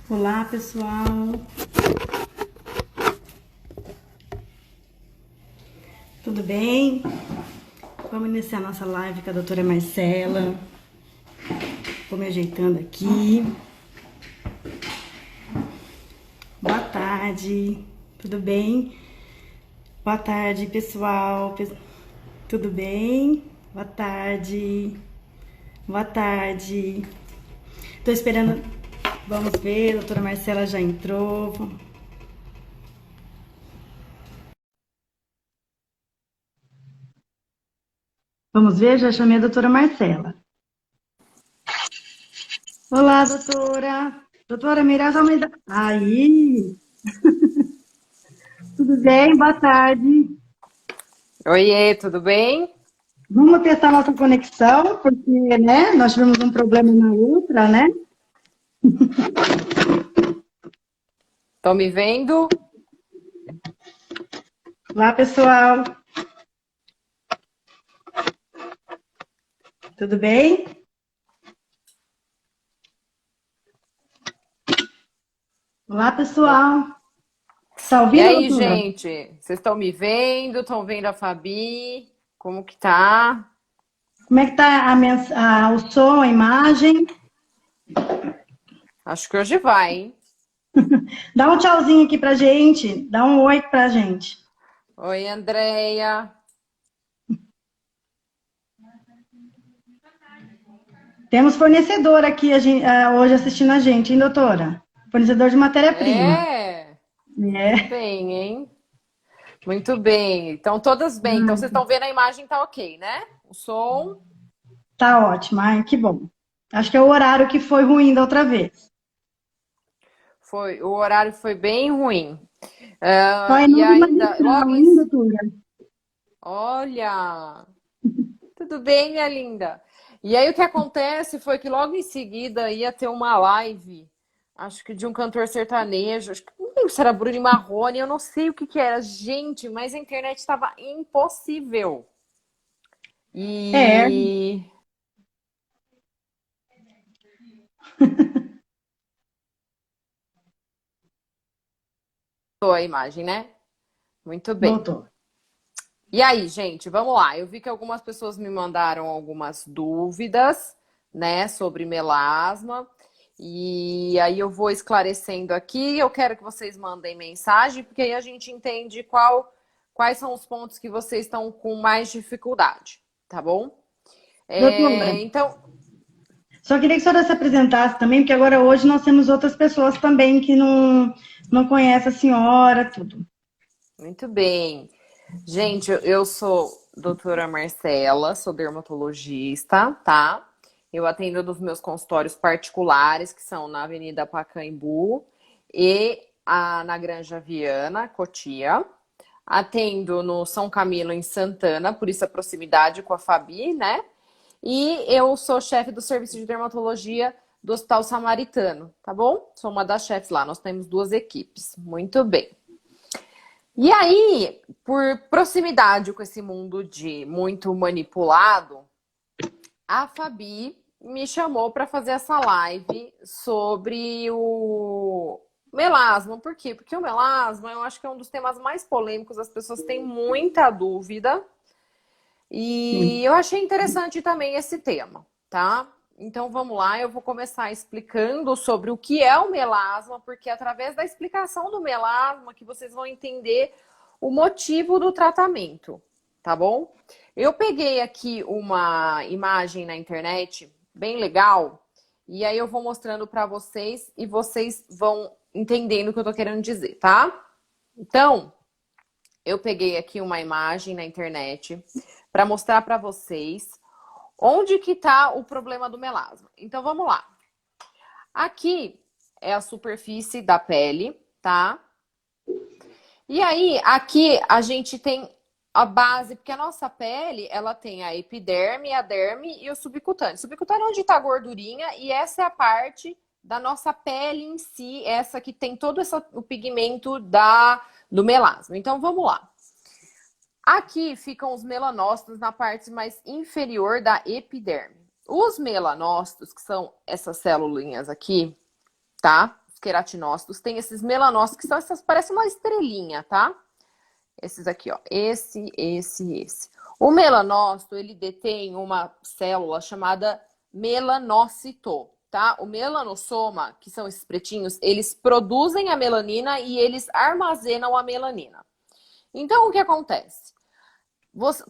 Olá, pessoal. Tudo bem? Vamos iniciar nossa live com a doutora Marcela. Vou me ajeitando aqui. Boa tarde. Tudo bem? Boa tarde, pessoal. Tudo bem? Boa tarde. Boa tarde. Tô esperando. Vamos ver, a doutora Marcela já entrou. Vamos ver, já chamei a doutora Marcela. Olá, doutora. Doutora Mirada Almeida. Aí, tudo bem? Boa tarde. Oiê, tudo bem? Vamos testar nossa conexão, porque, né, nós tivemos um problema na outra, né? Estão me vendo? Olá, pessoal. Tudo bem? Olá, pessoal. Tá E ouvindo, aí, doutora? gente? Vocês estão me vendo? Estão vendo a Fabi? Como que tá? Como é que tá o som, a imagem? Acho que hoje vai, hein? Dá um tchauzinho aqui pra gente. Dá um oi pra gente. Oi, Andréia. Temos fornecedor aqui hoje assistindo a gente, hein, doutora? Fornecedor de matéria-prima. É, muito É. bem, hein? Muito bem. Então, todas bem. Então, vocês estão vendo a imagem, tá ok, né? O som Tá ótimo, ai, que bom. Acho que é o horário que foi ruim da outra vez. foi, o horário foi bem ruim. Pai, E não ainda, imaginaram, hein, doutora? olha, tudo bem, minha linda? E aí o que acontece foi que logo em seguida ia ter uma live, acho que de um cantor sertanejo, acho que não lembro se era Bruno e Marrone, eu não sei o que que era, gente, mas a internet estava impossível. É, E a imagem, né? Muito bem. doutor. E aí, gente, vamos lá. Eu vi que algumas pessoas me mandaram algumas dúvidas, né, sobre melasma. E aí eu vou esclarecendo aqui. Eu quero que vocês mandem mensagem, porque aí a gente entende quais são os pontos que vocês estão com mais dificuldade, tá bom? Doutora, Então, só queria que a senhora se apresentasse também, porque agora hoje nós temos outras pessoas também que não conhecem a senhora, tudo. muito bem. Gente, eu sou doutora Marcela, sou dermatologista, tá? Eu atendo nos meus consultórios particulares, que são na Avenida Pacaembu e na Granja Viana, Cotia. Atendo no São Camilo, em Santana, por isso a proximidade com a Fabi, né? E eu sou chefe do serviço de dermatologia do Hospital Samaritano, tá bom? Sou uma das chefes lá, nós temos duas equipes. Muito bem. E aí, por proximidade com esse mundo de muito manipulado, a Fabi me chamou para fazer essa live sobre o melasma. Por quê? Porque o melasma eu acho que é um dos temas mais polêmicos, as pessoas têm muita dúvida. E Sim. eu achei interessante também esse tema, tá? Então vamos lá, eu vou começar explicando sobre o que é o melasma, porque é através da explicação do melasma que vocês vão entender o motivo do tratamento, tá bom? Eu peguei aqui uma imagem na internet bem legal, e aí eu vou mostrando para vocês e vocês vão entendendo o que eu tô querendo dizer, tá? Então, eu peguei aqui uma imagem na internet para mostrar para vocês onde que está o problema do melasma. Então vamos lá. Aqui é a superfície da pele, tá? E aí aqui a gente tem a base, porque a nossa pele, ela tem a epiderme, a derme e o subcutâneo. Subcutâneo é onde está a gordurinha e essa é a parte da nossa pele em si, essa que tem todo o pigmento do melasma. Então vamos lá. Aqui ficam os melanócitos na parte mais inferior da epiderme. Os melanócitos, que são essas células aqui, tá? os queratinócitos, tem esses melanócitos, que são essas, parece uma estrelinha, tá? Esses aqui, ó. Esse. O melanócito, ele detém uma célula chamada melanócito, tá? O melanossoma, que são esses pretinhos, eles produzem a melanina e eles armazenam a melanina. Então, o que acontece?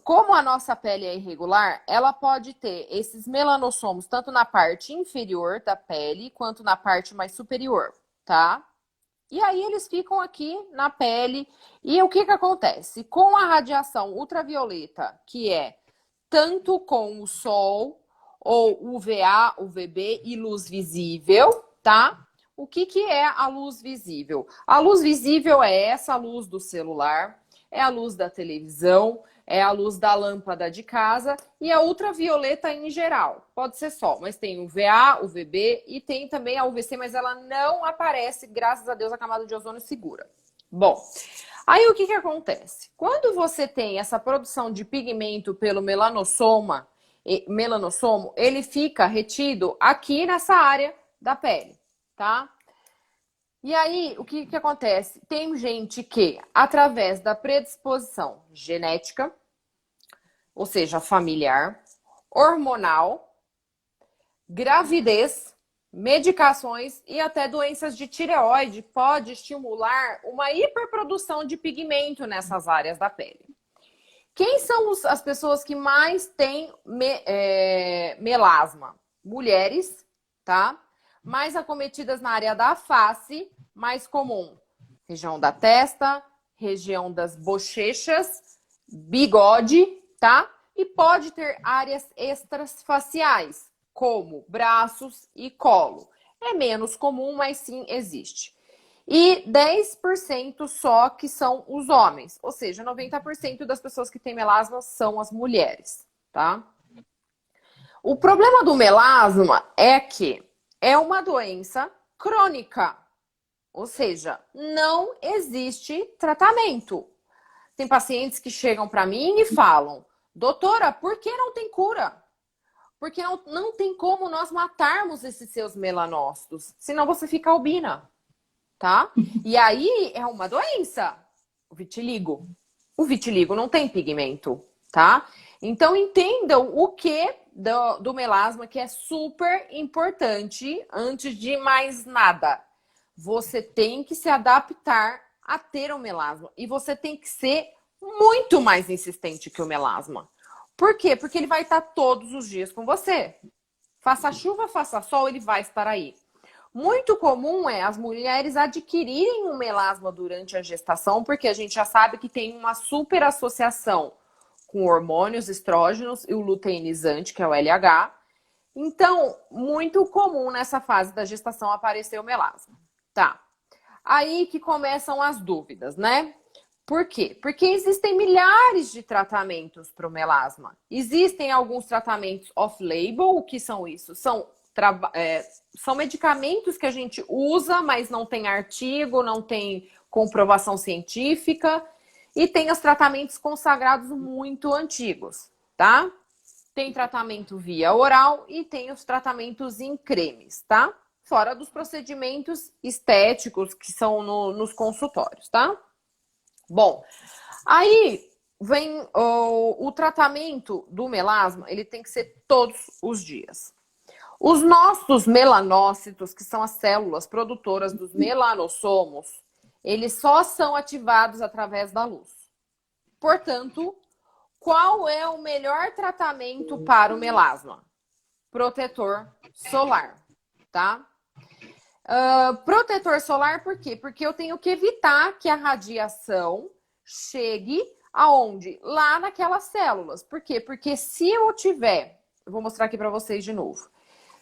Como a nossa pele é irregular, ela pode ter esses melanossomos tanto na parte inferior da pele quanto na parte mais superior, tá? E aí eles ficam aqui na pele. E o que acontece? Com a radiação ultravioleta, que é tanto com o sol, ou UVA, UVB e luz visível, tá? O que é a luz visível? A luz visível é essa luz do celular, é a luz da televisão, é a luz da lâmpada de casa e a ultravioleta em geral. Pode ser sol, mas tem UVA, UVB e tem também a UVC, mas ela não aparece, graças a Deus, a camada de ozônio segura. Bom, aí o que acontece? Quando você tem essa produção de pigmento pelo melanossomo, ele fica retido aqui nessa área da pele, tá? E aí, o que acontece? Tem gente que, através da predisposição genética, ou seja, familiar, hormonal, gravidez, medicações e até doenças de tireoide, pode estimular uma hiperprodução de pigmento nessas áreas da pele. Quem são as pessoas que mais têm melasma? Mulheres, tá? Mais acometidas na área da face, mais comum. Região da testa, região das bochechas, bigode, tá? E pode ter áreas extras faciais, como braços e colo. É menos comum, mas sim existe. E 10% só que são os homens. Ou seja, 90% das pessoas que têm melasma são as mulheres, tá? O problema do melasma é que é uma doença crônica. Ou seja, não existe tratamento. Tem pacientes que chegam para mim e falam: doutora, por que não tem cura? Porque não tem como nós matarmos esses seus melanócitos, senão você fica albina, tá? E aí é uma doença, o vitiligo. O vitiligo não tem pigmento, tá? Então entendam o que do melasma, que é super importante. Antes de mais nada, você tem que se adaptar a ter o melasma. E você tem que ser muito mais insistente que o melasma. Por quê? Porque ele vai estar todos os dias com você. Faça chuva, faça sol, ele vai estar aí. Muito comum é as mulheres adquirirem um melasma durante a gestação, porque a gente já sabe que tem uma super associação com hormônios estrógenos e o luteinizante, que é o LH. Então, muito comum nessa fase da gestação aparecer o melasma. Tá. Aí que começam as dúvidas, né? Por quê? Porque existem milhares de tratamentos para o melasma. Existem alguns tratamentos off-label. O que são isso? São medicamentos que a gente usa, mas não tem artigo, não tem comprovação científica. E tem os tratamentos consagrados muito antigos, tá? Tem tratamento via oral e tem os tratamentos em cremes, tá? Fora dos procedimentos estéticos que são nos consultórios, tá? Bom, aí vem o tratamento do melasma, ele tem que ser todos os dias. Os nossos melanócitos, que são as células produtoras dos melanossomos, eles só são ativados através da luz. Portanto, qual é o melhor tratamento para o melasma? Protetor solar, tá? Protetor solar por quê? Porque eu tenho que evitar que a radiação chegue aonde? Lá naquelas células. Por quê? Porque se eu tiver... Eu vou mostrar aqui para vocês de novo.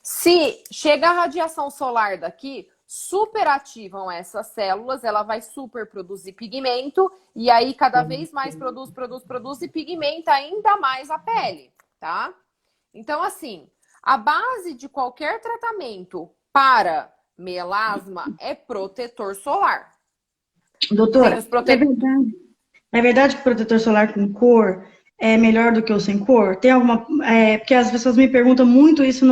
Se chega a radiação solar daqui, superativam essas células, ela vai super produzir pigmento e aí cada vez mais produz e pigmenta ainda mais a pele, tá? Então, assim, a base de qualquer tratamento para melasma é protetor solar. Doutora, é verdade que o protetor solar com cor é melhor do que o sem cor? Tem alguma... porque as pessoas me perguntam muito isso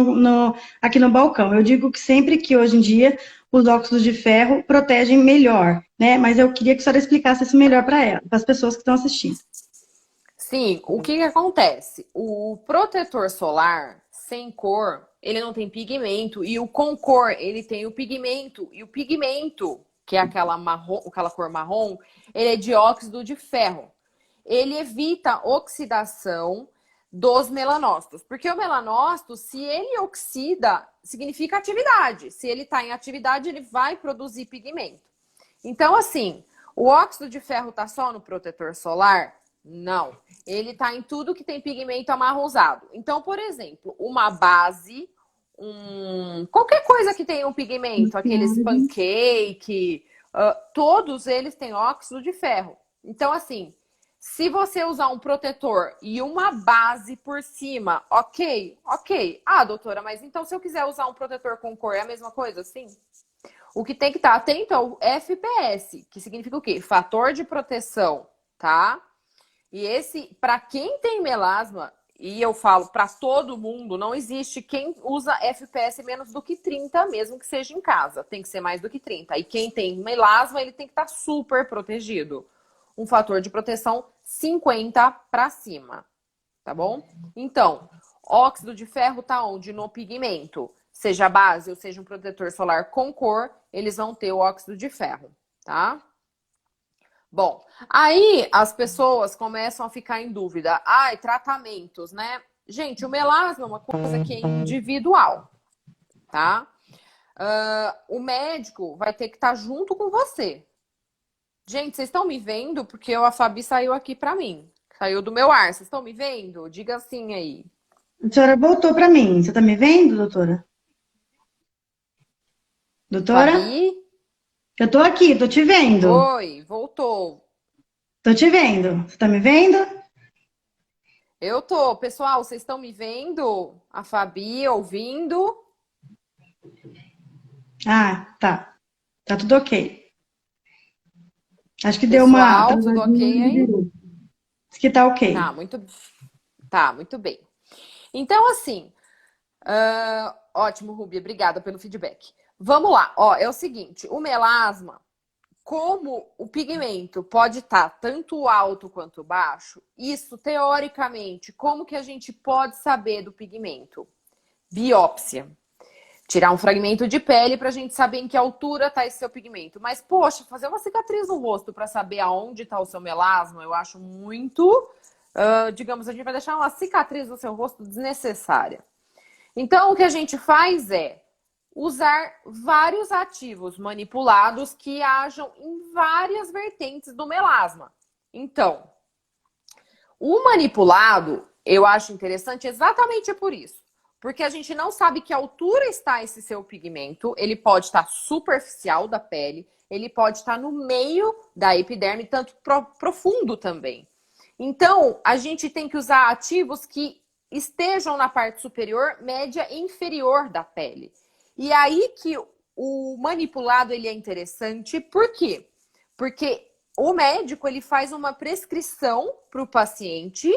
aqui no balcão. Eu digo que sempre que hoje em dia os óxidos de ferro protegem melhor, né? Mas eu queria que a senhora explicasse isso melhor para as pessoas que estão assistindo. Sim, o que que acontece? O protetor solar sem cor, ele não tem pigmento, e o com cor, ele tem o pigmento, e o pigmento, que é aquela marrom, aquela cor marrom, ele é dióxido de ferro. Ele evita oxidação dos melanócitos, porque o melanócito, se ele oxida, significa atividade. Se ele está em atividade, ele vai produzir pigmento. Então, assim, o óxido de ferro está só no protetor solar? Não. Ele está em tudo que tem pigmento amarronzado. Então, por exemplo, uma base, qualquer coisa que tenha um pigmento, aqueles pancake, todos eles têm óxido de ferro. Então, assim, se você usar um protetor e uma base por cima, ok. Ah, doutora, mas então se eu quiser usar um protetor com cor, é a mesma coisa? Sim. O que tem que estar atento é o FPS, que significa o quê? Fator de proteção, tá? E esse, para quem tem melasma, e eu falo para todo mundo, não existe quem usa FPS menos do que 30, mesmo que seja em casa. Tem que ser mais do que 30. E quem tem melasma, ele tem que estar super protegido. Um fator de proteção 50 para cima, tá bom? Então, óxido de ferro tá onde? No pigmento. Seja base ou seja um protetor solar com cor, eles vão ter o óxido de ferro, tá? Bom, aí as pessoas começam a ficar em dúvida. Ai, tratamentos, né? Gente, o melasma é uma coisa que é individual, tá? O médico vai ter que estar junto com você. Gente, vocês estão me vendo? Porque a Fabi saiu aqui pra mim. Saiu do meu ar. Vocês estão me vendo? Diga assim aí. A senhora voltou para mim. Você está me vendo, doutora? Doutora? Fabi? Eu tô aqui, tô te vendo. Oi, voltou. Tô te vendo. Você tá me vendo? Eu tô. Pessoal, vocês estão me vendo? A Fabi ouvindo? Ah, tá. Tá tudo ok. Acho que deu uma Pessoal, tudo ok travadinha de aí? luz. Acho que tá Tá, ok. muito bem. Então, assim, ótimo, Rubi, obrigada pelo feedback. Vamos lá, ó, é o seguinte, o melasma, como o pigmento pode estar tanto alto quanto baixo, isso, teoricamente, como que a gente pode saber do pigmento? Biópsia. Tirar um fragmento de pele para a gente saber em que altura está esse seu pigmento. Mas, poxa, fazer uma cicatriz no rosto para saber aonde está o seu melasma, eu acho muito... digamos, a gente vai deixar uma cicatriz no seu rosto desnecessária. Então, o que a gente faz é usar vários ativos manipulados que ajam em várias vertentes do melasma. Então, o manipulado, eu acho interessante exatamente por isso. Porque a gente não sabe que altura está esse seu pigmento. Ele pode estar superficial da pele, ele pode estar no meio da epiderme, tanto profundo também. Então, a gente tem que usar ativos que estejam na parte superior, média e inferior da pele. E aí que o manipulado ele é interessante, por quê? Porque o médico ele faz uma prescrição para o paciente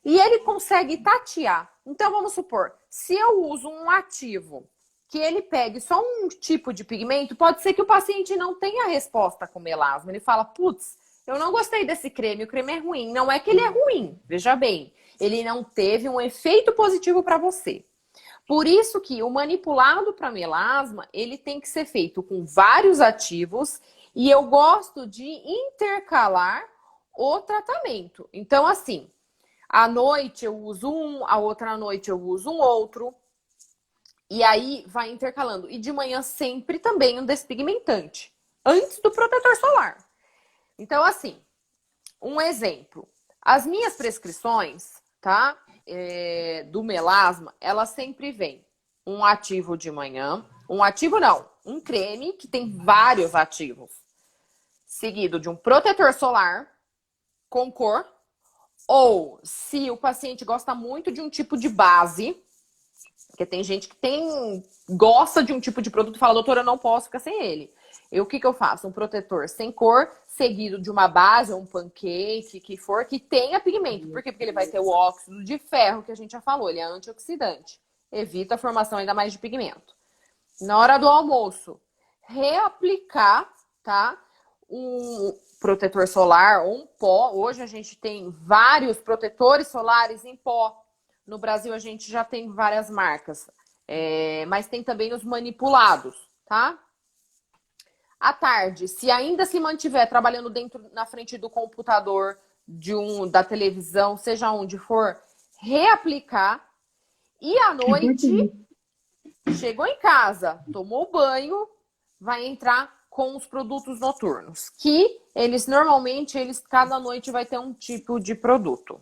e ele consegue tatear. Então, vamos supor, se eu uso um ativo que ele pegue só um tipo de pigmento, pode ser que o paciente não tenha resposta com melasma. Ele fala, putz, eu não gostei desse creme, o creme é ruim. Não é que ele é ruim, veja bem, ele não teve um efeito positivo para você. Por isso que o manipulado para melasma, ele tem que ser feito com vários ativos e eu gosto de intercalar o tratamento. Então, assim, à noite eu uso um, a outra noite eu uso um outro. E aí vai intercalando. E de manhã sempre também um despigmentante. Antes do protetor solar. Então, assim, um exemplo. As minhas prescrições, tá? Do melasma, elas sempre vêm um ativo de manhã. Um ativo não, um creme que tem vários ativos. Seguido de um protetor solar com cor. Ou se o paciente gosta muito de um tipo de base, porque tem gente que gosta de um tipo de produto e fala, doutora, eu não posso ficar sem ele. O que eu faço? Um protetor sem cor, seguido de uma base ou um pancake, que tenha pigmento. Por quê? Porque ele vai ter o óxido de ferro, que a gente já falou, ele é antioxidante. Evita a formação ainda mais de pigmento. Na hora do almoço, reaplicar, tá? Um protetor solar ou um pó. Hoje a gente tem vários protetores solares em pó. No Brasil a gente já tem várias marcas, mas tem também os manipulados, tá? À tarde, se ainda se mantiver trabalhando na frente do computador, da televisão, seja onde for, reaplicar. E à noite, chegou em casa, tomou banho, vai entrar com os produtos noturnos, que normalmente cada noite vai ter um tipo de produto.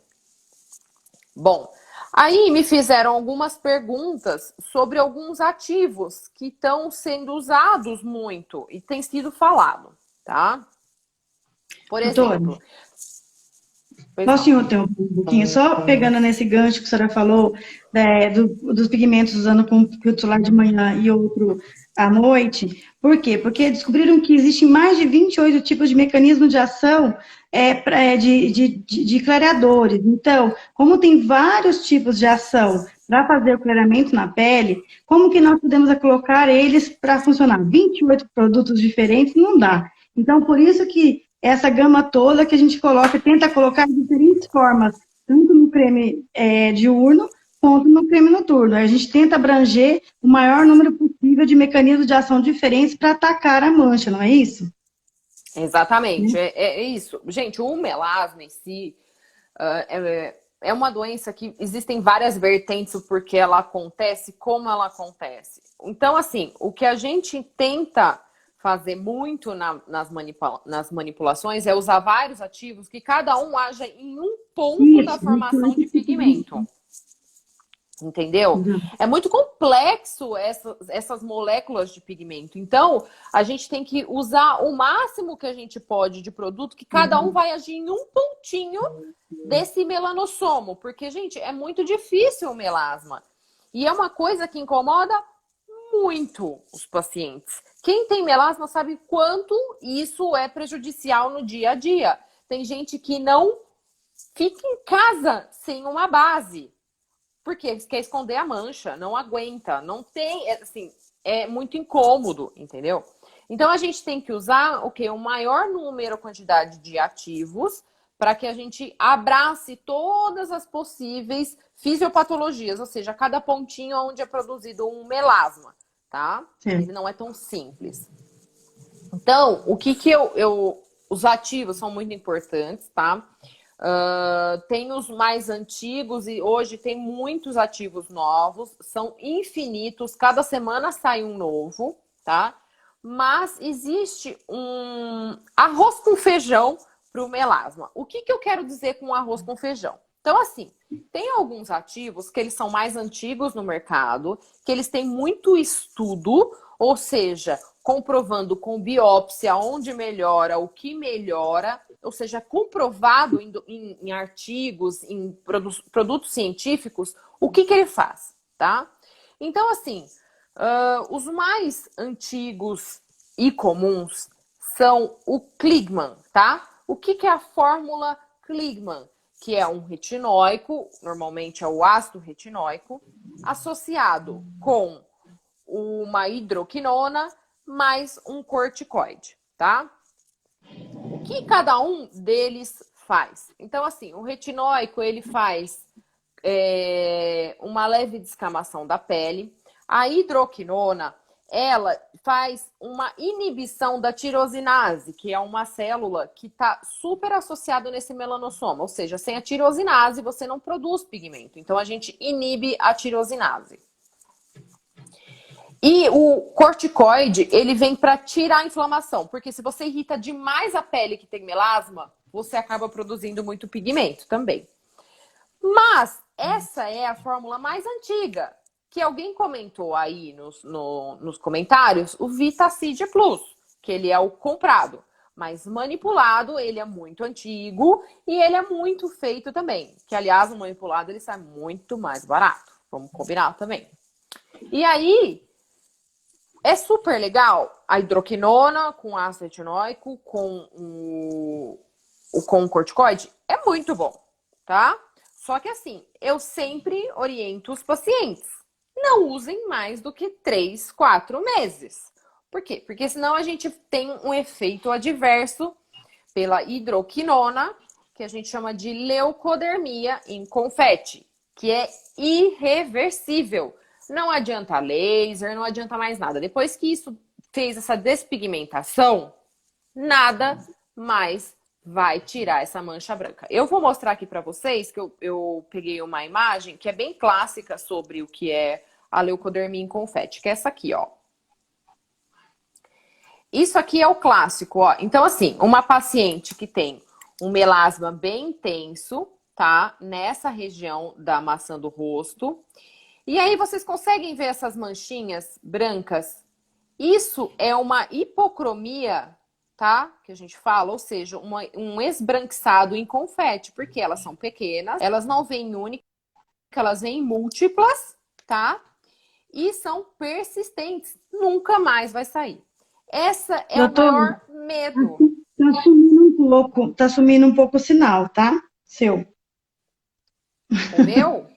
Bom, aí me fizeram algumas perguntas sobre alguns ativos que estão sendo usados muito e tem sido falado, tá? Por exemplo... Posso interromper um pouquinho? Só pegando nesse gancho que a senhora falou, dos pigmentos usando com filtro solar de manhã e outro à noite. Por quê? Porque descobriram que existem mais de 28 tipos de mecanismos de ação de clareadores. Então, como tem vários tipos de ação para fazer o clareamento na pele, como que nós podemos colocar eles para funcionar? 28 produtos diferentes não dá. Então, por isso que essa gama toda que a gente tenta colocar de diferentes formas, tanto no creme diurno quanto no creme noturno. A gente tenta abranger o maior número possível de mecanismos de ação diferentes para atacar a mancha, não é isso? Exatamente, é isso. Gente, o melasma em si é uma doença que existem várias vertentes porque ela acontece, como ela acontece. Então, assim, o que a gente tenta fazer muito nas manipulações é usar vários ativos que cada um haja em um ponto da formação de pigmento. Entendeu? É muito complexo essas moléculas de pigmento. Então, a gente tem que usar o máximo que a gente pode de produto, que cada um vai agir em um pontinho desse melanossomo. Porque, gente, é muito difícil o melasma. E é uma coisa que incomoda muito os pacientes. Quem tem melasma sabe quanto isso é prejudicial no dia a dia. Tem gente que não fica em casa sem uma base. Porque quer esconder a mancha, não aguenta, não tem, assim, é muito incômodo, entendeu? Então a gente tem que usar o maior número, quantidade de ativos para que a gente abrace todas as possíveis fisiopatologias, ou seja, cada pontinho onde é produzido um melasma, tá? Sim. Ele não é tão simples. Então, os ativos são muito importantes, tá? Tem os mais antigos e hoje tem muitos ativos novos, são infinitos, cada semana sai um novo, tá? Mas existe um arroz com feijão para o melasma. O que eu quero dizer com arroz com feijão? Então, assim, tem alguns ativos que eles são mais antigos no mercado, que eles têm muito estudo, ou seja, comprovando com biópsia onde melhora, o que melhora, ou seja, comprovado em artigos, em produtos científicos, o que ele faz, tá? Então, assim, os mais antigos e comuns são o Kligman, tá? O que é a fórmula Kligman? Que é um retinóico, normalmente é o ácido retinóico, associado com uma hidroquinona mais um corticoide, tá? O que cada um deles faz? Então, assim, o retinóico, ele faz uma leve descamação da pele. A hidroquinona, ela faz uma inibição da tirosinase, que é uma célula que está super associada nesse melanossoma. Ou seja, sem a tirosinase, você não produz pigmento. Então, a gente inibe a tirosinase. E o corticoide, ele vem para tirar a inflamação, porque se você irrita demais a pele que tem melasma, você acaba produzindo muito pigmento também. Mas essa é a fórmula mais antiga, que alguém comentou aí nos comentários, o Vitacid Plus, que ele é o comprado. Mas manipulado, ele é muito antigo e ele é muito feito também. Que, aliás, o manipulado ele sai muito mais barato. Vamos combinar também. E aí... é super legal a hidroquinona com ácido retinóico, com o corticoide. É muito bom, tá? Só que assim, eu sempre oriento os pacientes. Não usem mais do que 3, 4 meses. Por quê? Porque senão a gente tem um efeito adverso pela hidroquinona, que a gente chama de leucodermia em confete, que é irreversível. Não adianta laser, não adianta mais nada. Depois que isso fez essa despigmentação, nada mais vai tirar essa mancha branca. Eu vou mostrar aqui para vocês que eu peguei uma imagem que é bem clássica sobre o que é a leucodermia em confete, que é essa aqui, ó. Isso aqui é o clássico, ó. Então, assim, uma paciente que tem um melasma bem intenso, tá? Nessa região da maçã do rosto. E aí vocês conseguem ver essas manchinhas brancas? Isso é uma hipocromia, tá? Que a gente fala, ou seja, um esbranquiçado em confete, porque elas são pequenas, elas não vêm únicas, elas vêm múltiplas, tá? E são persistentes, nunca mais vai sair. Essa é o maior medo. Tá sumindo um pouco o sinal, tá? Seu. O meu?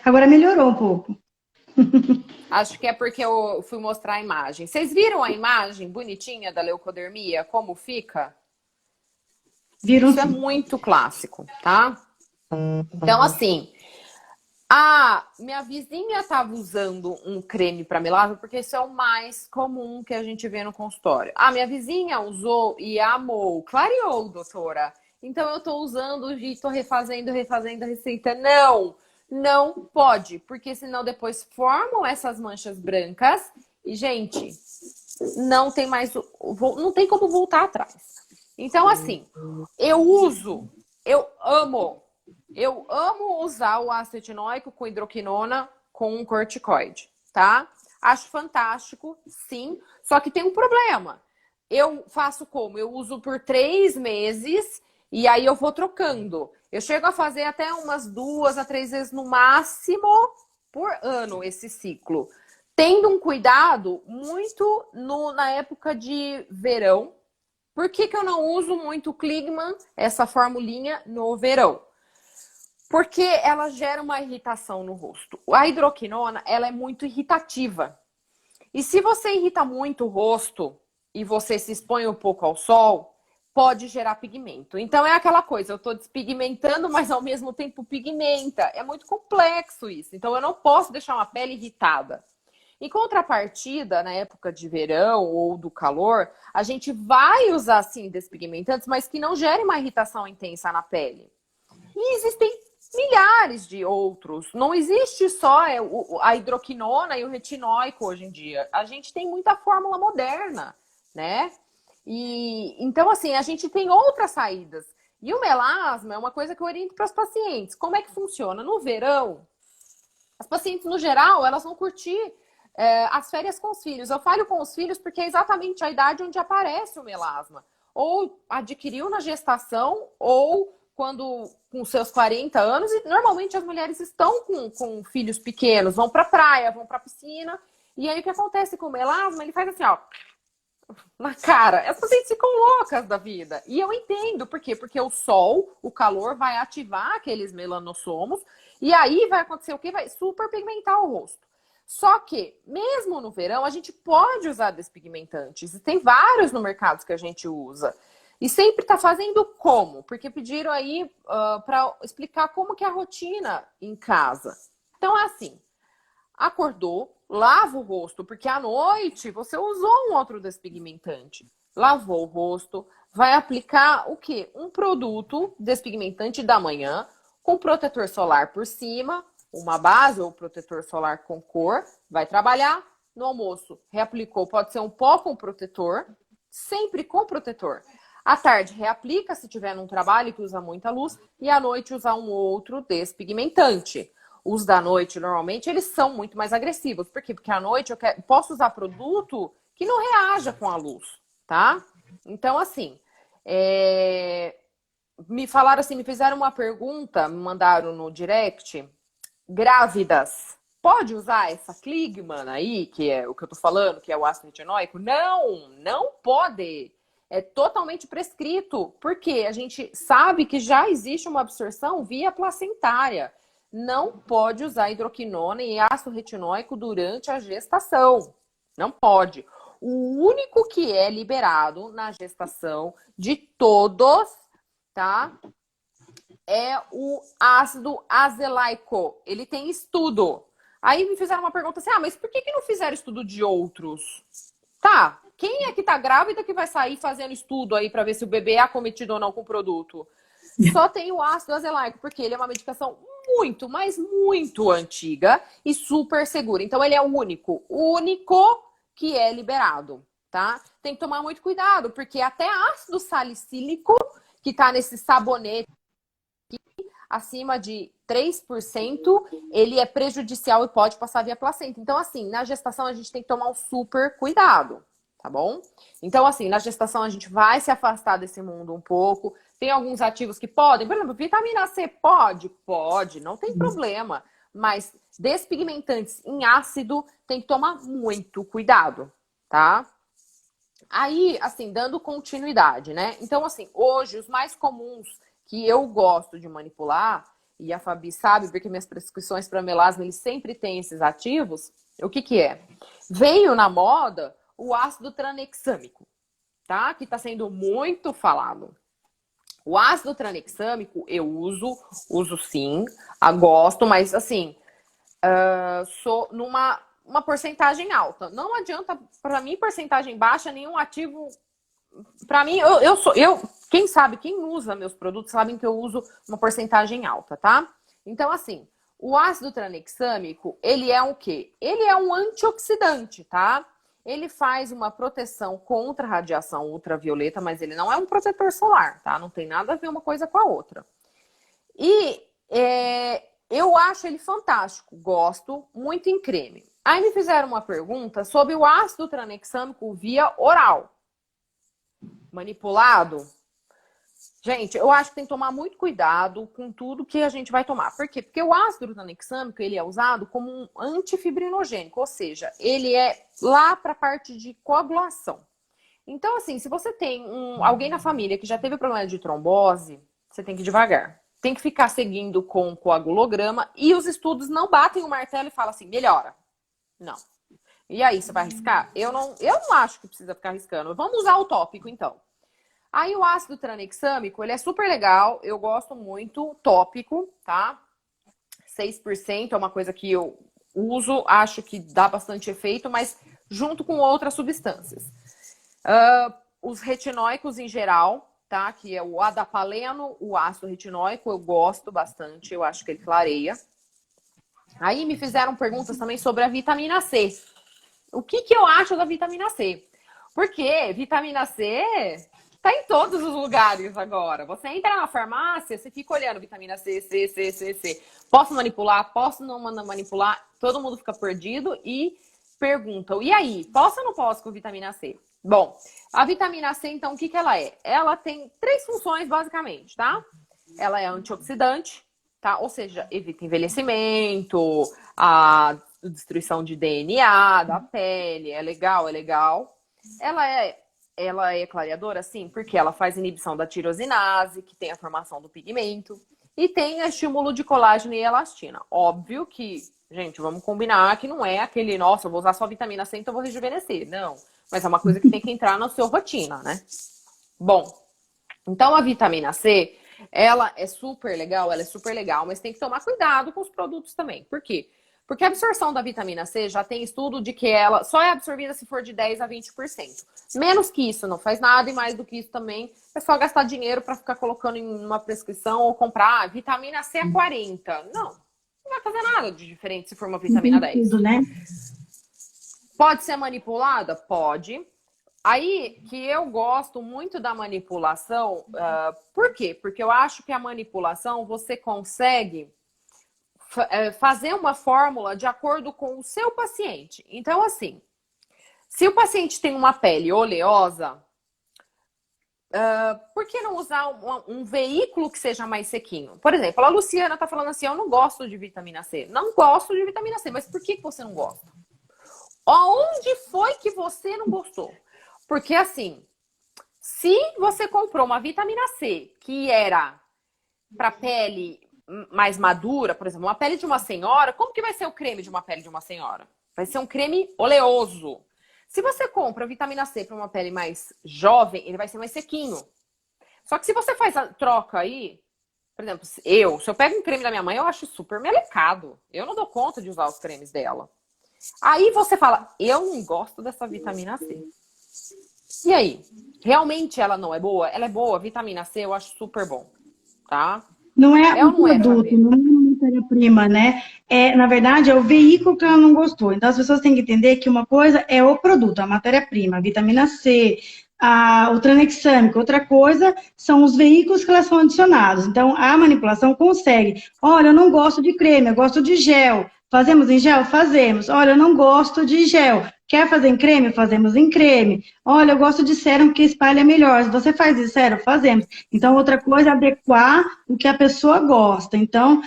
Agora melhorou um pouco. Acho que é porque eu fui mostrar a imagem. Vocês viram a imagem bonitinha da leucodermia? Como fica? Viram Isso sim. é muito clássico, tá? Então, assim, a minha vizinha estava usando um creme para melasma, porque isso é o mais comum que a gente vê no consultório. A minha vizinha usou e amou. Clareou, doutora. Então, eu estou usando e estou refazendo a receita. Não pode, porque senão depois formam essas manchas brancas e, gente, não tem mais, não tem como voltar atrás. Então, assim, eu amo usar o ácido retinóico com hidroquinona com um corticoide, tá? Acho fantástico, sim, só que tem um problema. Eu faço como? Eu uso por 3 meses e aí eu vou trocando. Eu chego a fazer até umas 2 a 3 vezes no máximo por ano esse ciclo. Tendo um cuidado muito na época de verão. Por que eu não uso muito o Kligman, essa formulinha, no verão? Porque ela gera uma irritação no rosto. A hidroquinona, ela é muito irritativa. E se você irrita muito o rosto e você se expõe um pouco ao sol, pode gerar pigmento. Então é aquela coisa, eu tô despigmentando, mas ao mesmo tempo pigmenta. É muito complexo isso. Então eu não posso deixar uma pele irritada. Em contrapartida, na época de verão ou do calor, a gente vai usar, sim, despigmentantes, mas que não gerem uma irritação intensa na pele. E existem milhares de outros. Não existe só a hidroquinona e o retinóico hoje em dia. A gente tem muita fórmula moderna, né? E então, assim, a gente tem outras saídas. E o melasma é uma coisa que eu oriento para os pacientes. Como é que funciona? No verão, as pacientes, no geral, elas vão curtir as férias com os filhos. Eu falo com os filhos porque é exatamente a idade onde aparece o melasma. Ou adquiriu na gestação, ou quando com seus 40 anos, e normalmente as mulheres estão com filhos pequenos, vão para praia, vão para piscina, e aí o que acontece com o melasma? Ele faz assim, ó, na cara. As pacientes ficam loucas da vida. E eu entendo por quê? Porque o sol, o calor, vai ativar aqueles melanossomos, e aí vai acontecer o quê? Vai superpigmentar o rosto. Só que, mesmo no verão, a gente pode usar despigmentantes. Tem vários no mercado que a gente usa. E sempre tá fazendo como? Porque pediram aí para explicar como que é a rotina em casa. Então é assim, acordou, lava o rosto, porque à noite você usou um outro despigmentante. Lavou o rosto, vai aplicar o quê? Um produto despigmentante da manhã, com protetor solar por cima, uma base ou protetor solar com cor, vai trabalhar. No almoço, reaplicou, pode ser um pó com protetor, sempre com protetor. À tarde, reaplica se tiver num trabalho que usa muita luz, e à noite usar um outro despigmentante. Os da noite, normalmente, eles são muito mais agressivos. Por quê? Porque à noite eu posso usar produto que não reaja com a luz, tá? Então, assim, me falaram assim, me fizeram uma pergunta, me mandaram no direct, grávidas, pode usar essa Kligman aí, que é o que eu tô falando, que é o ácido retinóico? Não pode. É totalmente prescrito, porque a gente sabe que já existe uma absorção via placentária. Não pode usar hidroquinona e ácido retinóico durante a gestação. Não pode. O único que é liberado na gestação de todos, tá? É o ácido azelaico. Ele tem estudo. Aí me fizeram uma pergunta assim, mas por que não fizeram estudo de outros? Tá, quem é que tá grávida que vai sair fazendo estudo aí para ver se o bebê é acometido ou não com o produto? Só tem o ácido azelaico, porque ele é uma medicação muito, mas muito antiga e super segura. Então ele é o único que é liberado, tá? Tem que tomar muito cuidado, porque até ácido salicílico, que tá nesse sabonete acima de 3%, ele é prejudicial e pode passar via placenta. Então, assim, na gestação a gente tem que tomar um super cuidado, tá bom? Então, assim, na gestação a gente vai se afastar desse mundo um pouco. Tem alguns ativos que podem, por exemplo, vitamina C pode? Pode, não tem problema. Mas despigmentantes em ácido tem que tomar muito cuidado, tá? Aí, assim, dando continuidade, né? Então, assim, hoje os mais comuns que eu gosto de manipular, e a Fabi sabe, porque minhas prescrições para melasma, eles sempre têm esses ativos, o que que é? Veio na moda o ácido tranexâmico, tá? Que está sendo muito falado. O ácido tranexâmico eu uso sim, gosto, mas assim, sou numa uma porcentagem alta. Não adianta, para mim, porcentagem baixa, nenhum ativo. Para mim, quem sabe, quem usa meus produtos, sabem que eu uso uma porcentagem alta, tá? Então, assim, o ácido tranexâmico, ele é o quê? Ele é um antioxidante, tá? Ele faz uma proteção contra a radiação ultravioleta, mas ele não é um protetor solar, tá? Não tem nada a ver uma coisa com a outra. E eu acho ele fantástico, gosto muito em creme. Aí me fizeram uma pergunta sobre o ácido tranexâmico via oral. Manipulado? Gente, eu acho que tem que tomar muito cuidado com tudo que a gente vai tomar. Por quê? Porque o ácido tranexâmico, ele é usado como um antifibrinogênico, ou seja, ele é lá para a parte de coagulação. Então, assim, se você tem alguém na família que já teve problema de trombose, você tem que ir devagar. Tem que ficar seguindo com coagulograma e os estudos não batem o martelo e falam assim, melhora. Não. E aí, você vai arriscar? Eu não acho que precisa ficar arriscando. Vamos usar o tópico, então. Aí, o ácido tranexâmico, ele é super legal. Eu gosto muito. Tópico, tá? 6% é uma coisa que eu uso. Acho que dá bastante efeito, mas junto com outras substâncias. Os retinóicos em geral, tá? Que é o adapaleno, o ácido retinóico. Eu gosto bastante. Eu acho que ele clareia. Aí, me fizeram perguntas também sobre a vitamina C. O que eu acho da vitamina C? Porque vitamina C tá em todos os lugares agora. Você entra na farmácia, você fica olhando vitamina C, C. Posso manipular? Posso não manipular? Todo mundo fica perdido e perguntam, e aí, posso ou não posso com vitamina C? Bom, a vitamina C, então, o que ela é? Ela tem 3 funções, basicamente, tá? Ela é antioxidante, tá? Ou seja, evita envelhecimento, a destruição de DNA, da pele, é legal. Ela é clareadora, sim, porque ela faz inibição da tirosinase, que tem a formação do pigmento, e tem estímulo de colágeno e elastina. Óbvio que, gente, vamos combinar que não é aquele, nossa, eu vou usar só vitamina C, então eu vou rejuvenescer. Não, mas é uma coisa que tem que entrar na sua rotina, né? Bom, então a vitamina C, ela é super legal, mas tem que tomar cuidado com os produtos também. Por quê? Porque a absorção da vitamina C já tem estudo de que ela só é absorvida se for de 10 a 20%. Menos que isso não faz nada e mais do que isso também é só gastar dinheiro para ficar colocando em uma prescrição ou comprar vitamina C a 40. Não vai fazer nada de diferente se for uma vitamina 10. Tudo, né? Pode ser manipulada? Pode. Aí que eu gosto muito da manipulação, por quê? Porque eu acho que a manipulação você consegue fazer uma fórmula de acordo com o seu paciente. Então, assim, se o paciente tem uma pele oleosa, por que não usar um veículo que seja mais sequinho? Por exemplo, a Luciana tá falando assim, eu não gosto de vitamina C. Não gosto de vitamina C, mas por que você não gosta? Onde foi que você não gostou? Porque assim, se você comprou uma vitamina C que era para pele mais madura, por exemplo, uma pele de uma senhora, como que vai ser o creme de uma pele de uma senhora? Vai ser um creme oleoso. Se você compra vitamina C para uma pele mais jovem, ele vai ser mais sequinho. Só que se você faz a troca aí, por exemplo, se eu pego um creme da minha mãe, eu acho super melecado. Eu não dou conta de usar os cremes dela. Aí você fala, eu não gosto dessa vitamina C. E aí? Realmente ela não é boa? Ela é boa, vitamina C eu acho super bom, tá? Não é É ou o não é, produto, Fabi? não é uma matéria-prima, né? Na verdade, é o veículo que ela não gostou. Então, as pessoas têm que entender que uma coisa é o produto, a matéria-prima, a vitamina C, o tranexâmico. Outra coisa são os veículos que elas são adicionados. Então, a manipulação consegue. Olha, eu não gosto de creme, eu gosto de gel. Fazemos em gel? Fazemos. Olha, eu não gosto de gel. Quer fazer em creme? Fazemos em creme. Olha, eu gosto de sérum porque espalha melhor. Se você faz de sérum, fazemos. Então, outra coisa é adequar o que a pessoa gosta. Então,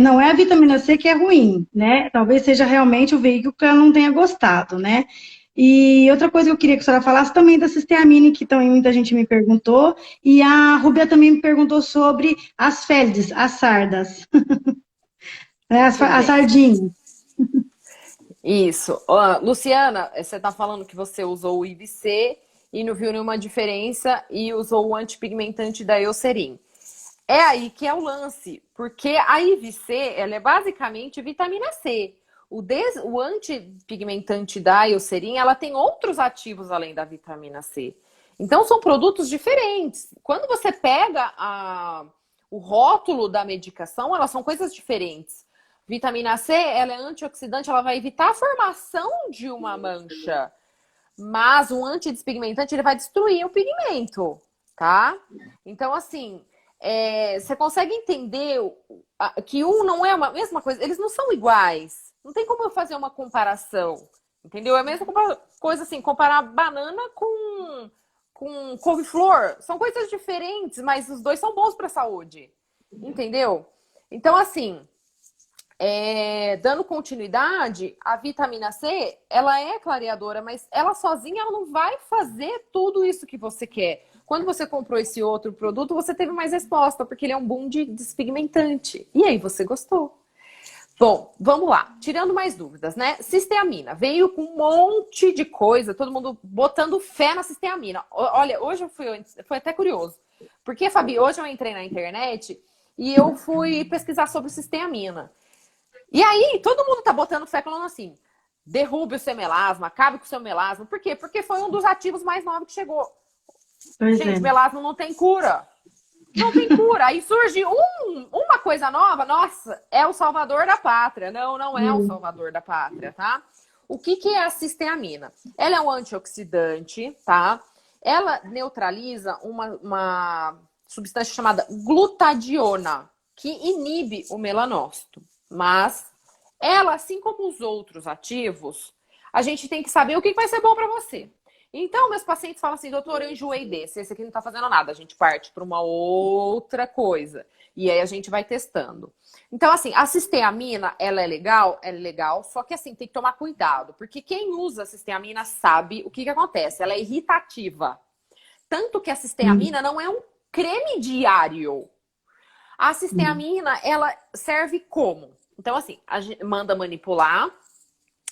não é a vitamina C que é ruim, né? Talvez seja realmente o veículo que ela não tenha gostado, né? E outra coisa que eu queria que a senhora falasse também da cisteamina, que também muita gente me perguntou, e a Rubia também me perguntou sobre as félides, as sardas, né? Sim, As gente. sardinhas. Isso. Luciana, você tá falando que você usou o IVC e não viu nenhuma diferença e usou o antipigmentante da Eucerin. É aí que é o lance, porque a IVC, ela é basicamente vitamina C. O antipigmentante da Eucerin, ela tem outros ativos além da vitamina C. Então, são produtos diferentes. Quando você pega o rótulo da medicação, elas são coisas diferentes. Vitamina C, ela é antioxidante, ela vai evitar a formação de uma mancha. Mas o antidespigmentante, ele vai destruir o pigmento, tá? Então, assim, você consegue entender que um não é a mesma coisa, eles não são iguais. Não tem como eu fazer uma comparação, entendeu? É a mesma coisa assim, comparar banana com couve-flor. São coisas diferentes, mas os dois são bons para a saúde, entendeu? Então, assim, dando continuidade, a vitamina C, ela é clareadora, mas ela sozinha ela não vai fazer tudo isso que você quer. Quando você comprou esse outro produto, você teve mais resposta, porque ele é um boom de despigmentante. E aí, você gostou. Bom, vamos lá. Tirando mais dúvidas, né? Cisteamina. Veio com um monte de coisa, todo mundo botando fé na cisteamina. Olha, hoje foi até curioso. Porque, Fabi, hoje eu entrei na internet e eu fui pesquisar sobre cisteamina. E aí, todo mundo tá botando fé falando assim, derrube o seu melasma, acabe com o seu melasma. Por quê? Porque foi um dos ativos mais novos que chegou. Pois Gente, é. melasma não tem cura. Não tem cura. Aí surge uma coisa nova, nossa, é o salvador da pátria. Não, não é o salvador da pátria, tá? O que é a cisteamina? Ela é um antioxidante, tá? Ela neutraliza uma substância chamada glutadiona, que inibe o melanócito. Mas ela, assim como os outros ativos, a gente tem que saber o que vai ser bom para você. Então, meus pacientes falam assim, doutor, eu enjoei desse, esse aqui não tá fazendo nada. A gente parte para uma outra coisa. E aí a gente vai testando. Então, assim, a cisteamina, ela é legal, só que assim, tem que tomar cuidado, porque quem usa a cisteamina sabe o que acontece. Ela é irritativa. Tanto que a cisteamina não é um creme diário. A cisteamina, ela serve como? Então, assim, a gente manda manipular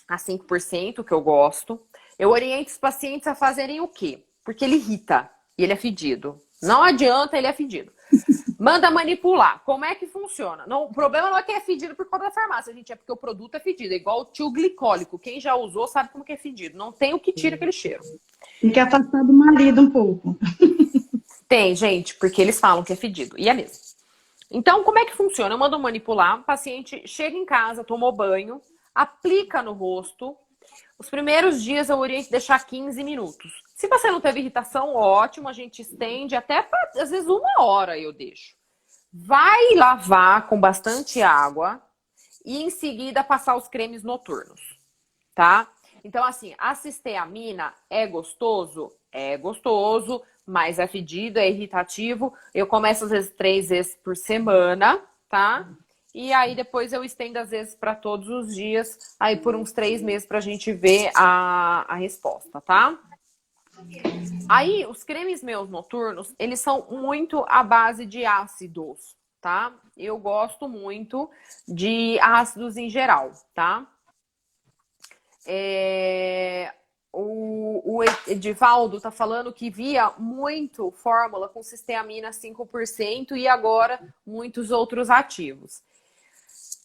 a 5%, que eu gosto. Eu oriento os pacientes a fazerem o quê? Porque ele irrita e ele é fedido. Não adianta, ele é fedido. Manda manipular. Como é que funciona? Não, o problema não é que é fedido por conta da farmácia, gente. É porque o produto é fedido. É igual o tio glicólico. Quem já usou sabe como que é fedido. Não tem o que tira aquele cheiro. Tem que afastar do marido um pouco. Tem, gente, porque eles falam que é fedido. E é mesmo. Então, como é que funciona? Eu mando manipular, o paciente chega em casa, tomou banho, aplica no rosto. Os primeiros dias eu oriento deixar 15 minutos. Se você não teve irritação, ótimo, a gente estende até, às vezes, 1 hora eu deixo. Vai lavar com bastante água e em seguida passar os cremes noturnos, tá? Então, assim, a cisteamina é gostoso? É gostoso, mas é fedido, é irritativo. Eu começo às vezes 3 vezes por semana, tá? E aí depois eu estendo às vezes para todos os dias, aí por uns 3 meses pra gente ver a resposta, tá? Aí os cremes meus noturnos, eles são muito à base de ácidos, tá? Eu gosto muito de ácidos em geral, tá? o Edivaldo tá falando que via muito fórmula com cisteamina 5% e agora muitos outros ativos.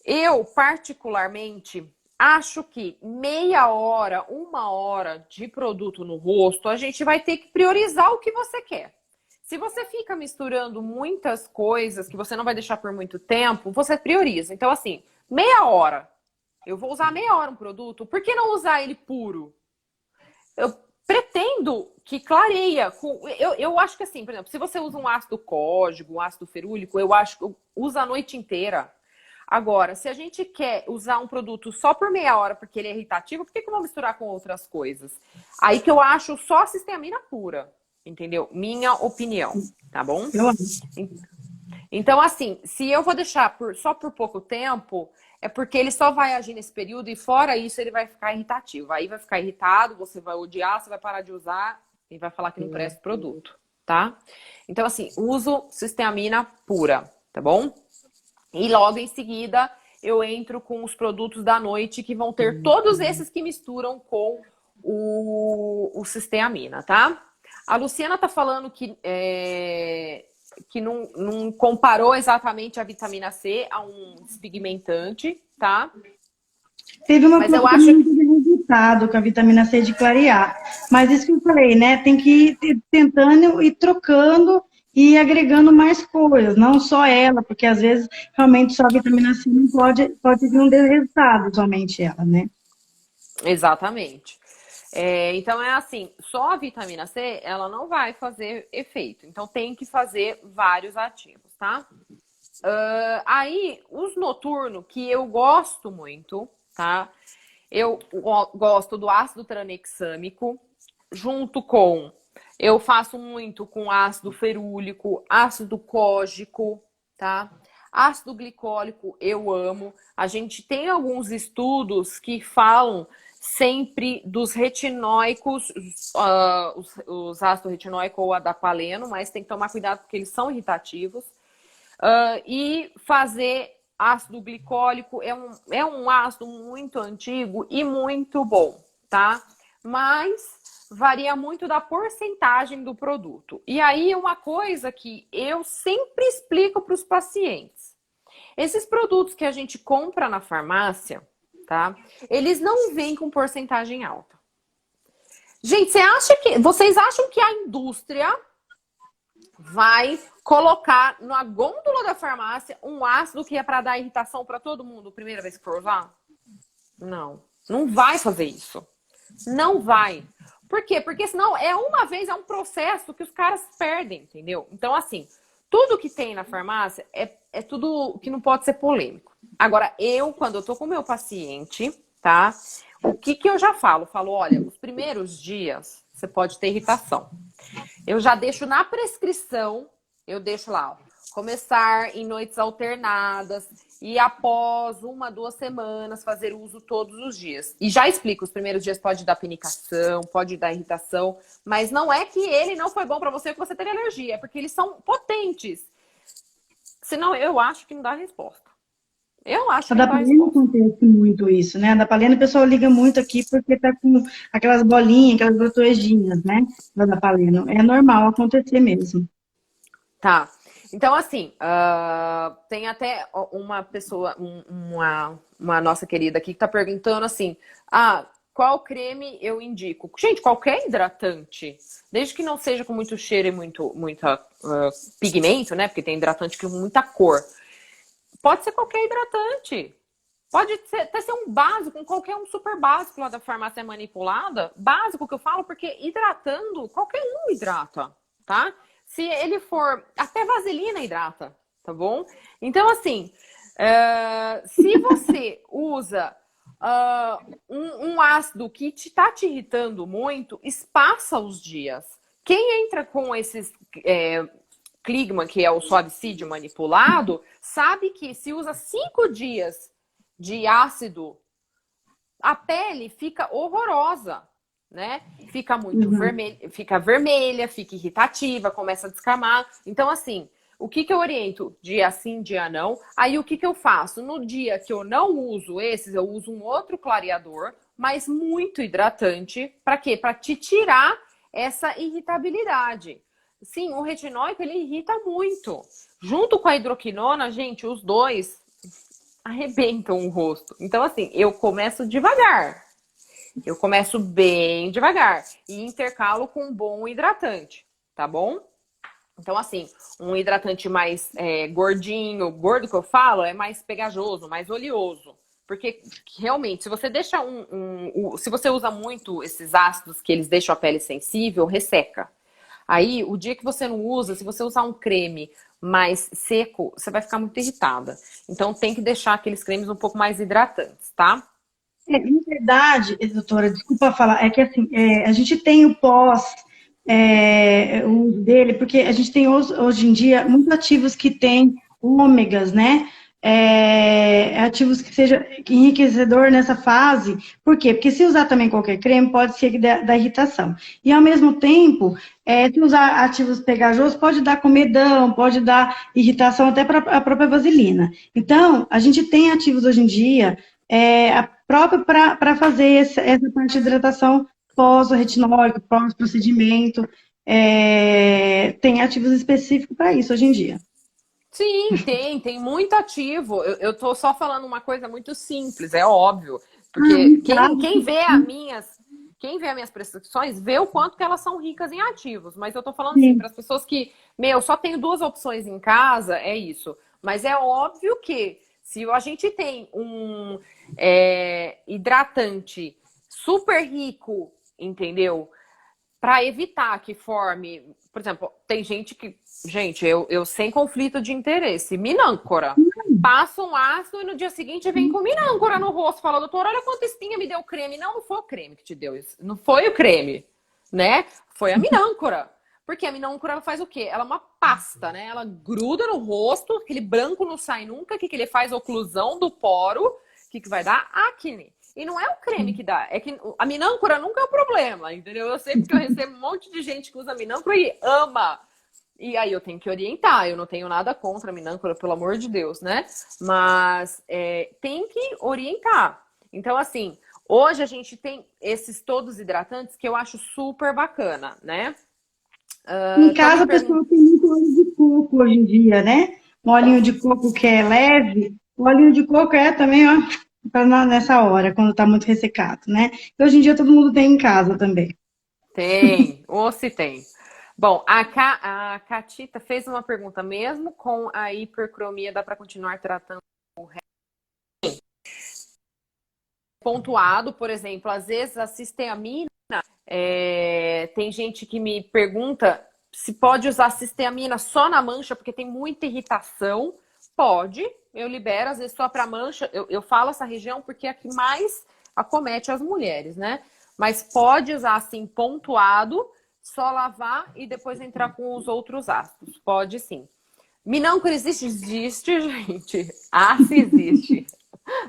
Eu, particularmente, acho que meia hora, uma hora de produto no rosto, a gente vai ter que priorizar o que você quer. Se você fica misturando muitas coisas que você não vai deixar por muito tempo, você prioriza. Então, assim, meia hora. Eu vou usar meia hora um produto, por que não usar ele puro? Eu pretendo que clareia. Eu acho que assim, por exemplo, se você usa um ácido cógico, um ácido ferúlico, eu acho que usa a noite inteira. Agora, se a gente quer usar um produto só por meia hora porque ele é irritativo, por que eu vou misturar com outras coisas? Aí que eu acho só a cisteamina pura, entendeu? Minha opinião, tá bom? Eu acho. Então, assim, se eu vou deixar só por pouco tempo, é porque ele só vai agir nesse período e fora isso ele vai ficar irritativo. Aí vai ficar irritado, você vai odiar, você vai parar de usar e vai falar que não presta o produto, tá? Então, assim, uso cisteamina pura, tá bom? E logo em seguida eu entro com os produtos da noite que vão ter todos esses que misturam com o cisteamina, tá? A Luciana tá falando que não comparou exatamente a vitamina C a um despigmentante, tá? Teve uma Mas eu coisa acho muito de resultado com a vitamina C de clarear. Mas isso que eu falei, né? Tem que ir tentando e trocando e agregando mais coisas, não só ela, porque às vezes realmente só a vitamina C não pode vir um resultado, somente ela, né? exatamente. Então é assim, só a vitamina C, ela não vai fazer efeito. Então tem que fazer vários ativos, tá? Aí, os noturnos, que eu gosto muito, tá? Eu gosto do ácido tranexâmico, junto com... Eu faço muito com ácido ferúlico, ácido cógico, tá? Ácido glicólico eu amo. A gente tem alguns estudos que falam sempre dos retinóicos, os ácidos retinóicos ou adapaleno, mas tem que tomar cuidado porque eles são irritativos. E fazer ácido glicólico é um ácido muito antigo e muito bom, tá? Mas varia muito da porcentagem do produto. E aí, uma coisa que eu sempre explico para os pacientes. Esses produtos que a gente compra na farmácia, tá? Eles não vêm com porcentagem alta. Gente, vocês acham que a indústria vai colocar na gôndola da farmácia um ácido que é para dar irritação para todo mundo a primeira vez que for usar? Não. Não vai fazer isso. Não vai. Por quê? Porque senão uma vez, é um processo que os caras perdem, entendeu? Então, assim, tudo que tem na farmácia é tudo que não pode ser polêmico. Agora, quando eu tô com o meu paciente, tá? O que eu já falo? Falo, olha, os primeiros dias você pode ter irritação. Eu já deixo na prescrição, eu deixo lá, ó, começar em noites alternadas e após 1, 2 semanas fazer uso todos os dias. E já explico, os primeiros dias pode dar penicação, pode dar irritação, mas não é que ele não foi bom para você ou que você teve alergia, é porque eles são potentes. Senão eu acho que não dá resposta. Eu acho que A não da dá Palena resposta. acontece muito isso, né? A da Palena o pessoal liga muito aqui porque tá com aquelas bolinhas, aquelas brotoejinhas, né? Da Palena. É normal acontecer mesmo. Tá. Então, assim, tem até uma pessoa, uma nossa querida aqui que tá perguntando assim, qual creme eu indico? Gente, qualquer hidratante, desde que não seja com muito cheiro e muito pigmento, né? Porque tem hidratante com muita cor. Pode ser qualquer hidratante. Pode até ser um básico, qualquer um super básico lá da farmácia manipulada. Básico que eu falo, porque hidratando, qualquer um hidrata, tá? Se ele for... Até vaselina hidrata, tá bom? Então, assim, se você usa um ácido que tá te irritando muito, espaça os dias. Quem entra com esses... Kligman, que é o suavicídio manipulado, sabe que se usa 5 dias de ácido, a pele fica horrorosa, né? Fica muito vermelha, fica irritativa, começa a descamar. Então, assim, o que eu oriento? Dia sim, dia não. Aí, o que eu faço? No dia que eu não uso esses, eu uso um outro clareador, mas muito hidratante. Para quê? Para te tirar essa irritabilidade. Sim, o retinóico, ele irrita muito. Junto com a hidroquinona, gente, os dois arrebentam o rosto. Então, assim, eu começo devagar. Eu começo bem devagar e intercalo com um bom hidratante, tá bom? Então, assim, um hidratante mais gordinho, gordo que eu falo, é mais pegajoso, mais oleoso. Porque, realmente, se você deixa se você usa muito esses ácidos que eles deixam a pele sensível, resseca. Aí, o dia que você não usa, se você usar um creme mais seco, você vai ficar muito irritada. Então, tem que deixar aqueles cremes um pouco mais hidratantes, tá? Na verdade, doutora, desculpa falar, é que assim, a gente tem o pós, o uso dele, porque a gente tem hoje em dia muitos ativos que têm ômegas, né? Ativos que seja enriquecedor nessa fase. Por quê? Porque se usar também qualquer creme, pode ser que dê irritação. E ao mesmo tempo, se usar ativos pegajosos, pode dar comedão, pode dar irritação até para a própria vaselina. Então, a gente tem ativos hoje em dia próprio para fazer essa parte de hidratação pós-retinóico, pós-procedimento. Tem ativos específicos para isso hoje em dia. Sim, tem muito ativo. Eu tô só falando uma coisa muito simples, é óbvio. Porque quem vê as minhas prescrições vê o quanto que elas são ricas em ativos. Mas eu tô falando assim, para as pessoas que, só tenho 2 opções em casa, é isso. Mas é óbvio que se a gente tem um hidratante super rico, entendeu? Para evitar que forme, por exemplo, tem gente que, eu sem conflito de interesse, minâncora, passa um ácido e no dia seguinte vem com minâncora no rosto, fala, doutor, olha quanta espinha me deu o creme. Não foi o creme que te deu isso, não foi o creme, né? Foi a minâncora. Porque a minâncora, ela faz o quê? Ela é uma pasta, né? Ela gruda no rosto, aquele branco não sai nunca, que ele faz oclusão do poro, que vai dar acne. E não é o creme que dá, é que a minâncora nunca é o problema, entendeu? Eu sei porque eu recebo um monte de gente que usa minâncora e ama. E aí eu tenho que orientar, eu não tenho nada contra a minâncora, pelo amor de Deus, né? Mas tem que orientar. Então, assim, hoje a gente tem esses todos hidratantes que eu acho super bacana, né? Em casa, a pessoa tem muito óleo de coco hoje em dia, né? Um olhinho de coco que é leve. O olhinho de coco também, ó, nessa hora, quando tá muito ressecado, né? E hoje em dia todo mundo tem em casa também. Tem, ou se tem. Bom, a Catita fez uma pergunta mesmo com a hipercromia, dá para continuar tratando o resto? Pontuado, por exemplo, às vezes a cisteamina, tem gente que me pergunta se pode usar cisteamina só na mancha, porque tem muita irritação. Pode, eu libero, às vezes só para mancha. Eu falo essa região porque é a que mais acomete as mulheres, né? Mas pode usar assim, pontuado, só lavar e depois entrar com os outros ácidos. Pode sim. Minâncora existe? Existe, gente. Ah, se existe.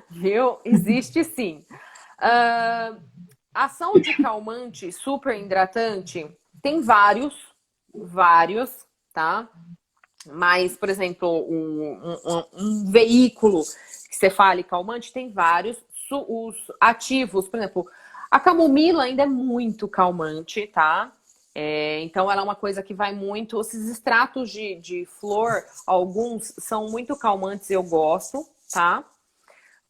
Viu? Existe sim. Ação de calmante super hidratante tem vários, tá? Mas, por exemplo, um veículo que você fale calmante tem vários. Os ativos, por exemplo, a camomila ainda é muito calmante, tá? Então, ela é uma coisa que vai muito. Esses extratos de flor, alguns são muito calmantes, eu gosto, tá?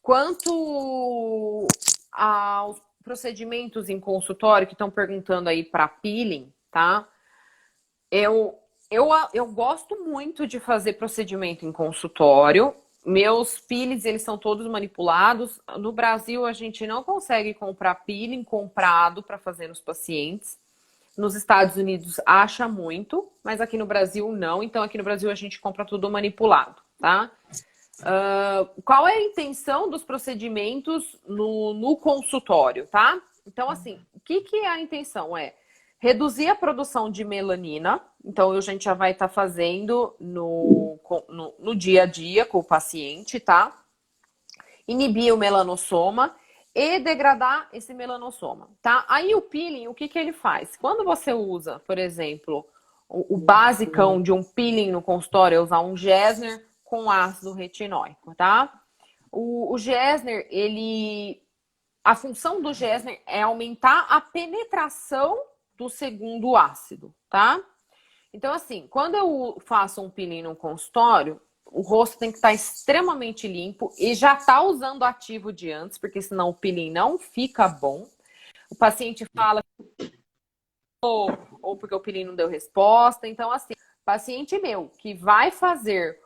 Quanto aos procedimentos em consultório que estão perguntando aí para peeling, tá? Eu gosto muito de fazer procedimento em consultório. Meus peelings, eles são todos manipulados. No Brasil, a gente não consegue comprar peeling comprado para fazer nos pacientes. Nos Estados Unidos, acha muito, mas aqui no Brasil, não. Então, aqui no Brasil, a gente compra tudo manipulado, tá? Qual é a intenção dos procedimentos no consultório, tá? Então, assim, o que é a intenção? Reduzir a produção de melanina. Então, a gente já vai estar fazendo no dia a dia com o paciente, tá? Inibir o melanossoma e degradar esse melanossoma, tá? Aí o peeling, o que ele faz? Quando você usa, por exemplo, o basicão de um peeling no consultório é usar um Gersner com ácido retinóico, tá? O Gersner, ele a função do Gessner é aumentar a penetração do segundo ácido, tá? Então, assim, quando eu faço um peeling no consultório, o rosto tem que estar extremamente limpo e já tá usando ativo de antes, porque senão o peeling não fica bom. O paciente fala ou porque o peeling não deu resposta. Então, assim, paciente meu que vai fazer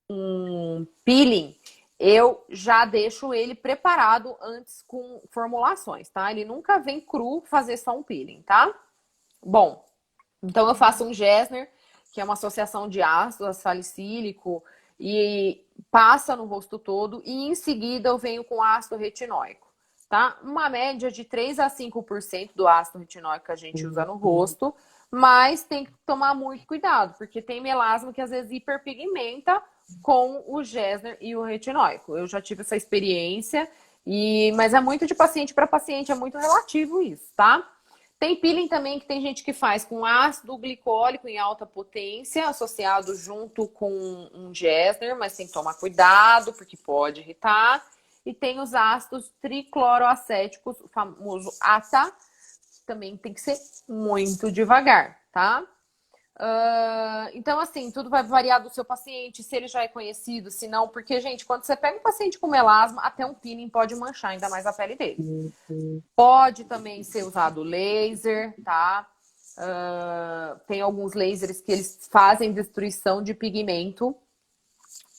um peeling, eu já deixo ele preparado antes com formulações, tá? Ele nunca vem cru fazer só um peeling, tá? Bom, então eu faço um Gessner, que é uma associação de ácido salicílico, e passa no rosto todo, e em seguida eu venho com ácido retinóico, tá? Uma média de 3 a 5% do ácido retinóico que a gente usa no rosto, mas tem que tomar muito cuidado, porque tem melasma que às vezes hiperpigmenta com o Gessner e o retinóico. Eu já tive essa experiência, mas é muito de paciente para paciente, é muito relativo isso, tá? Tem peeling também que tem gente que faz com ácido glicólico em alta potência, associado junto com um Gessner, mas tem que tomar cuidado, porque pode irritar. E tem os ácidos tricloroacéticos, o famoso ATA, também tem que ser muito devagar, tá? Então, assim, tudo vai variar do seu paciente, se ele já é conhecido, se não, porque, gente, quando você pega um paciente com melasma, até um peeling pode manchar ainda mais a pele dele. Pode também ser usado laser, tá? Tem alguns lasers que eles fazem destruição de pigmento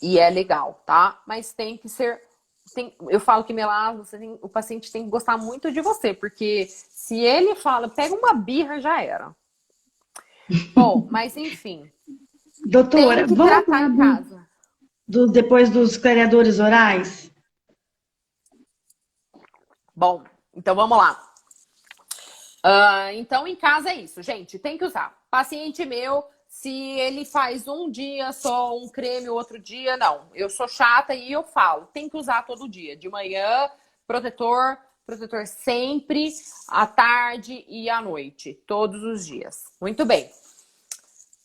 e é legal, tá? Mas tem que ser... eu falo que melasma, o paciente tem que gostar muito de você, porque se ele fala, pega uma birra, já era. Bom, mas enfim. Doutora, Tem que vamos tratar falar em casa. depois dos clareadores orais? Bom, então vamos lá. Então, em casa é isso, gente. Tem que usar. Paciente meu, se ele faz um dia só um creme, outro dia, não. Eu sou chata e eu falo. Tem que usar todo dia. De manhã, protetor sempre, à tarde e à noite. Todos os dias. Muito bem.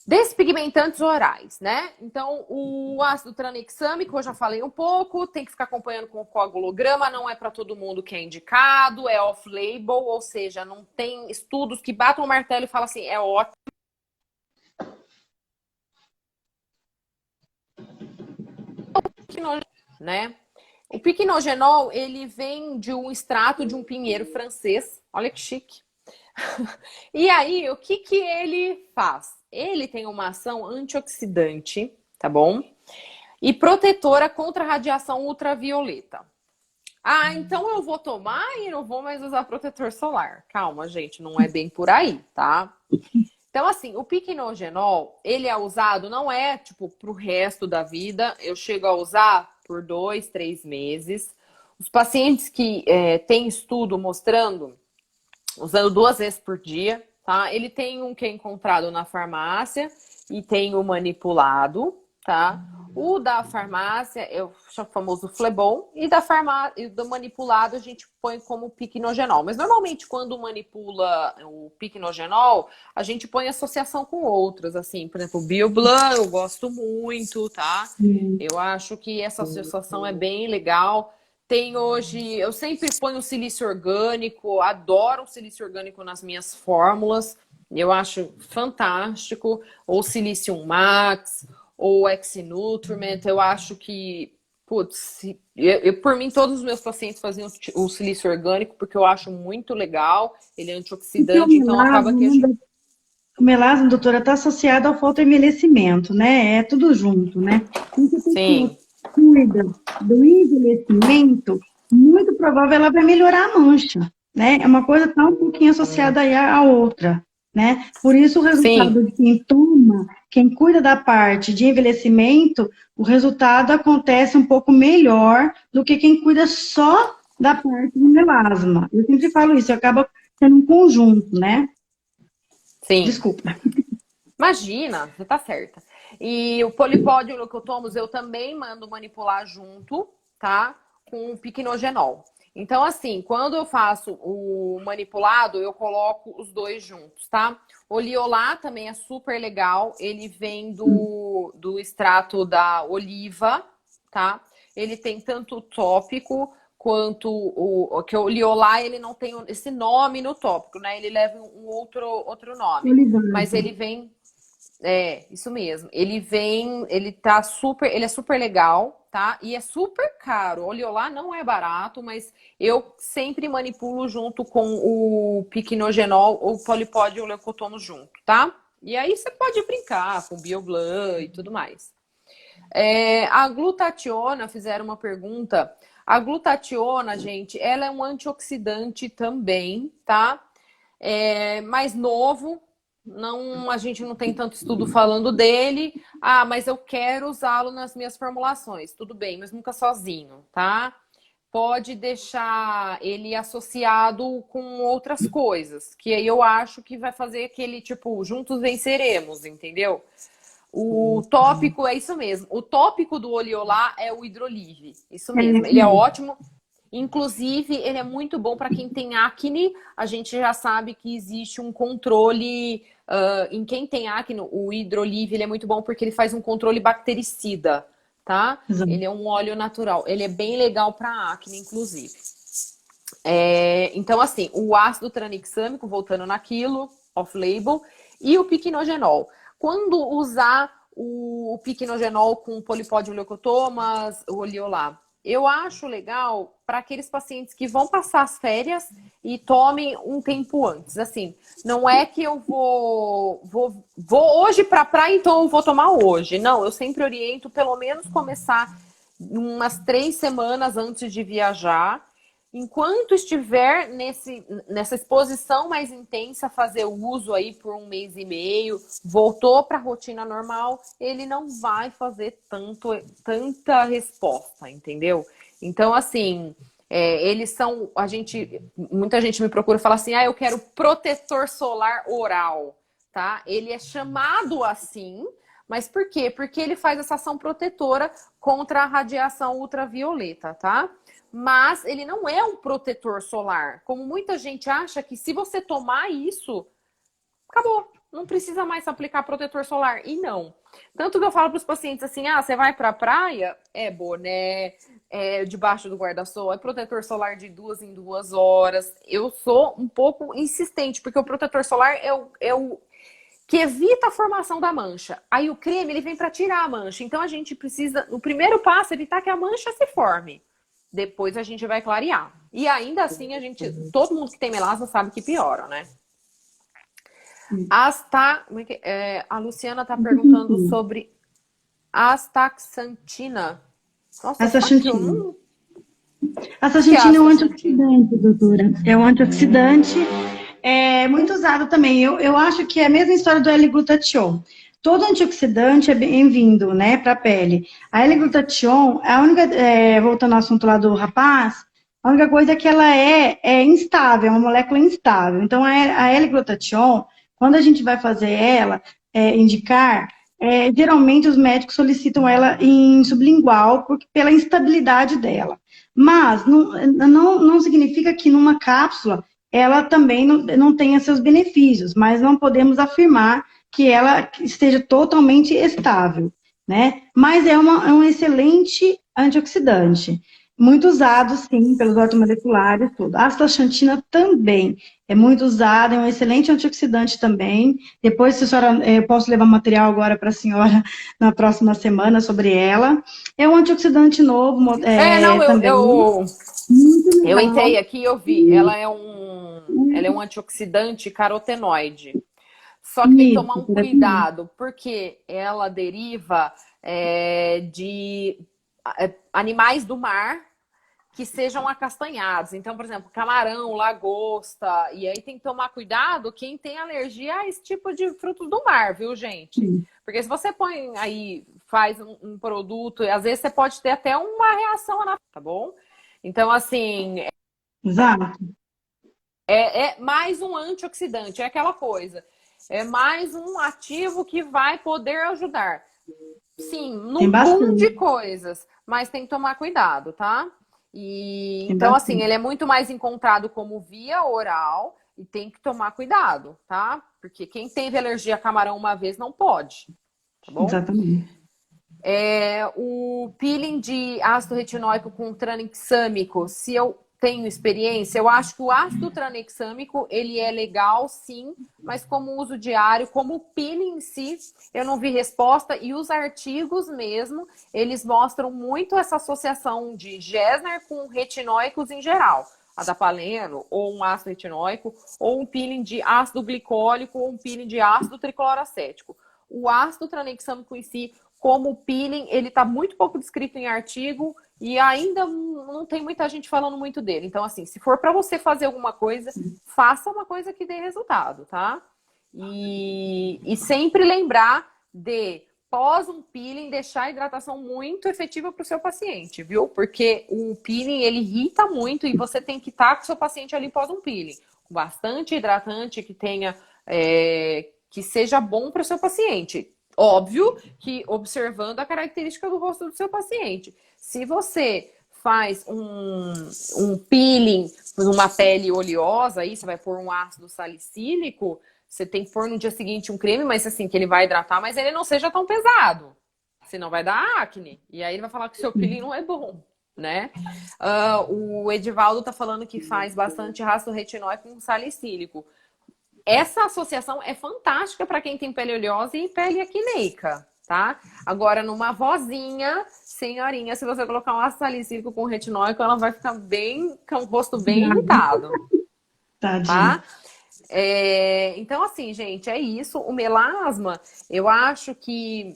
Despigmentantes orais, né? Então, o ácido tranexâmico, eu já falei um pouco, tem que ficar acompanhando com o coagulograma, não é para todo mundo que é indicado, é off-label, ou seja, não tem estudos que batam o martelo e falam assim, é ótimo, né? O piquenogenol, ele vem de um extrato de um pinheiro francês, olha que chique. E aí, o que que ele faz? Ele tem uma ação antioxidante, tá bom? E protetora contra a radiação ultravioleta. Então eu vou tomar e não vou mais usar protetor solar. Calma, gente, não é bem por aí, tá? Então, assim, o piquenogenol, ele é usado, não é, tipo, pro resto da vida. Eu chego a usar por 2, 3 meses. Os pacientes que têm estudo mostrando, usando 2 vezes por dia, tá? Ele tem um que é encontrado na farmácia e tem o manipulado, tá? O da farmácia é o famoso Flebon e e do manipulado a gente põe como piquenogenol. Mas normalmente quando manipula o piquenogenol, a gente põe associação com outras, assim, por exemplo, o Bioblan eu gosto muito, tá? Eu acho que essa associação é bem legal. Tem hoje, eu sempre ponho silício orgânico, adoro o silício orgânico nas minhas fórmulas, eu acho fantástico, ou Silicium Max, ou X-Nutriment, eu acho que, putz, por mim todos os meus pacientes faziam o silício orgânico, porque eu acho muito legal, ele é antioxidante, então acaba que a gente... O melasma, doutora, está associado ao fotoenvelhecimento, né? É tudo junto, né? Sim. Cuida do envelhecimento, muito provável ela vai melhorar a mancha, né? É uma coisa tá um pouquinho associada aí à outra, né? Por isso o resultado Sim. de quem toma, quem cuida da parte de envelhecimento, o resultado acontece um pouco melhor do que quem cuida só da parte de melasma. Eu sempre falo isso, acaba sendo um conjunto, né? Sim. Desculpa. Imagina, você tá certa. E o polipódio leucotomos eu também mando manipular junto, tá? Com o piquenogenol. Então, assim, quando eu faço o manipulado, eu coloco os dois juntos, tá? O liolá também é super legal. Ele vem do extrato da oliva, tá? Ele tem tanto tópico quanto que o Liolá, ele não tem esse nome no tópico, né? Ele leva um outro nome. Mas ele vem... isso mesmo. Ele é super legal, tá? E é super caro. O Liolá não é barato, mas eu sempre manipulo junto com o piquenogenol ou polipódio leucotomo junto, tá? E aí você pode brincar com Bioglan e tudo mais. A glutationa, fizeram uma pergunta. A glutationa, gente, ela é um antioxidante também, tá? Mais novo. A gente não tem tanto estudo falando dele. Ah, mas eu quero usá-lo nas minhas formulações. Tudo bem, mas nunca sozinho, tá? Pode deixar ele associado com outras coisas, que aí eu acho que vai fazer aquele tipo, juntos venceremos, entendeu? O tópico é isso mesmo. O tópico do Oliolá é o Hidrolive. Isso mesmo. Ele é ótimo. Inclusive, ele é muito bom para quem tem acne. A gente já sabe que existe um controle em quem tem acne. O Hidrolive, ele é muito bom porque ele faz um controle bactericida, tá? Exato. Ele é um óleo natural. Ele é bem legal para acne, inclusive. Então, assim, o ácido tranexâmico, voltando naquilo, off-label, e o piquenogenol. Quando usar o piquenogenol com polipódio leucotomas, o Oliolá? Eu acho legal para aqueles pacientes que vão passar as férias e tomem um tempo antes. Assim, não é que eu vou hoje para a praia, então eu vou tomar hoje. Não, eu sempre oriento pelo menos começar umas 3 semanas antes de viajar. Enquanto estiver nessa exposição mais intensa, fazer o uso aí por 1 mês e meio, voltou para a rotina normal, ele não vai fazer tanta resposta, entendeu? Então, assim, eles são... muita gente me procura e fala assim, eu quero protetor solar oral, tá? Ele é chamado assim, mas por quê? Porque ele faz essa ação protetora contra a radiação ultravioleta, tá? Mas ele não é um protetor solar. Como muita gente acha que se você tomar isso, acabou. Não precisa mais aplicar protetor solar. E não. Tanto que eu falo para os pacientes assim, você vai para a praia, boné, debaixo do guarda-sol, é protetor solar de 2 em 2 horas. Eu sou um pouco insistente, porque o protetor solar é o que evita a formação da mancha. Aí o creme, ele vem para tirar a mancha. Então a gente precisa, no primeiro passo, evitar que a mancha se forme. Depois a gente vai clarear. E ainda assim, todo mundo que tem melasma sabe que piora, né? A Luciana está perguntando sobre astaxantina. Nossa, astaxantina. Astaxantina é um antioxidante, doutora. É um antioxidante muito usado também. Eu acho que é a mesma história do L-glutatión. Todo antioxidante é bem-vindo, né, para a pele. A L-glutatión, a única, voltando ao assunto lá do rapaz, a única coisa é que ela é instável, é uma molécula instável. Então, a L-glutatión, quando a gente vai fazer ela, indicar, geralmente os médicos solicitam ela em sublingual pela instabilidade dela. Mas não significa que numa cápsula ela também não tenha seus benefícios, mas não podemos afirmar que ela esteja totalmente estável, né? Mas é um excelente antioxidante. Muito usado, sim, pelos ortomoleculares, tudo. A astaxantina também é muito usada, é um excelente antioxidante também. Depois, se a senhora, eu posso levar material agora para a senhora na próxima semana sobre ela. É um antioxidante novo também. Eu entrei aqui e eu vi. Ela é um antioxidante carotenoide. Só que tem que tomar um cuidado, porque ela deriva de animais do mar que sejam acastanhados. Então, por exemplo, camarão, lagosta. E aí tem que tomar cuidado quem tem alergia a esse tipo de frutos do mar, viu, gente? Porque se você põe aí, faz um produto, às vezes você pode ter até uma reação, tá bom? Então, assim... Exato. É mais um antioxidante, é aquela coisa. É mais um ativo que vai poder ajudar. Sim, num boom de coisas. Mas tem que tomar cuidado, tá? Então, assim, ele é muito mais encontrado como via oral e tem que tomar cuidado, tá? Porque quem teve alergia a camarão uma vez não pode, tá bom? Exatamente. O peeling de ácido retinóico com tranexâmico, se eu tenho experiência, eu acho que o ácido tranexâmico, ele é legal, sim, mas como uso diário, como peeling em si, eu não vi resposta. E os artigos mesmo, eles mostram muito essa associação de Gessner com retinóicos em geral. Adapaleno, ou um ácido retinóico, ou um peeling de ácido glicólico, ou um peeling de ácido tricloracético. O ácido tranexâmico em si, como peeling, ele está muito pouco descrito em artigo e ainda não tem muita gente falando muito dele. Então, assim, se for para você fazer alguma coisa, faça uma coisa que dê resultado, tá? E sempre lembrar de, pós um peeling, deixar a hidratação muito efetiva para o seu paciente, viu? Porque o peeling, ele irrita muito e você tem que estar com o seu paciente ali pós um peeling. Bastante hidratante, que tenha... que seja bom para o seu paciente. Óbvio que observando a característica do rosto do seu paciente. Se você faz um peeling numa pele oleosa, aí você vai pôr um ácido salicílico, você tem que pôr no dia seguinte um creme, mas assim, que ele vai hidratar, mas ele não seja tão pesado. Senão vai dar acne. E aí ele vai falar que o seu peeling não é bom, né? O Edivaldo tá falando que faz bastante ácido retinóico com salicílico. Essa associação é fantástica para quem tem pele oleosa e pele acneica, tá? Agora, numa vozinha, senhorinha, se você colocar um ácido salicílico com retinóico, ela vai ficar bem, com o rosto bem irritado, tá? Então, assim, gente, é isso. O melasma, eu acho que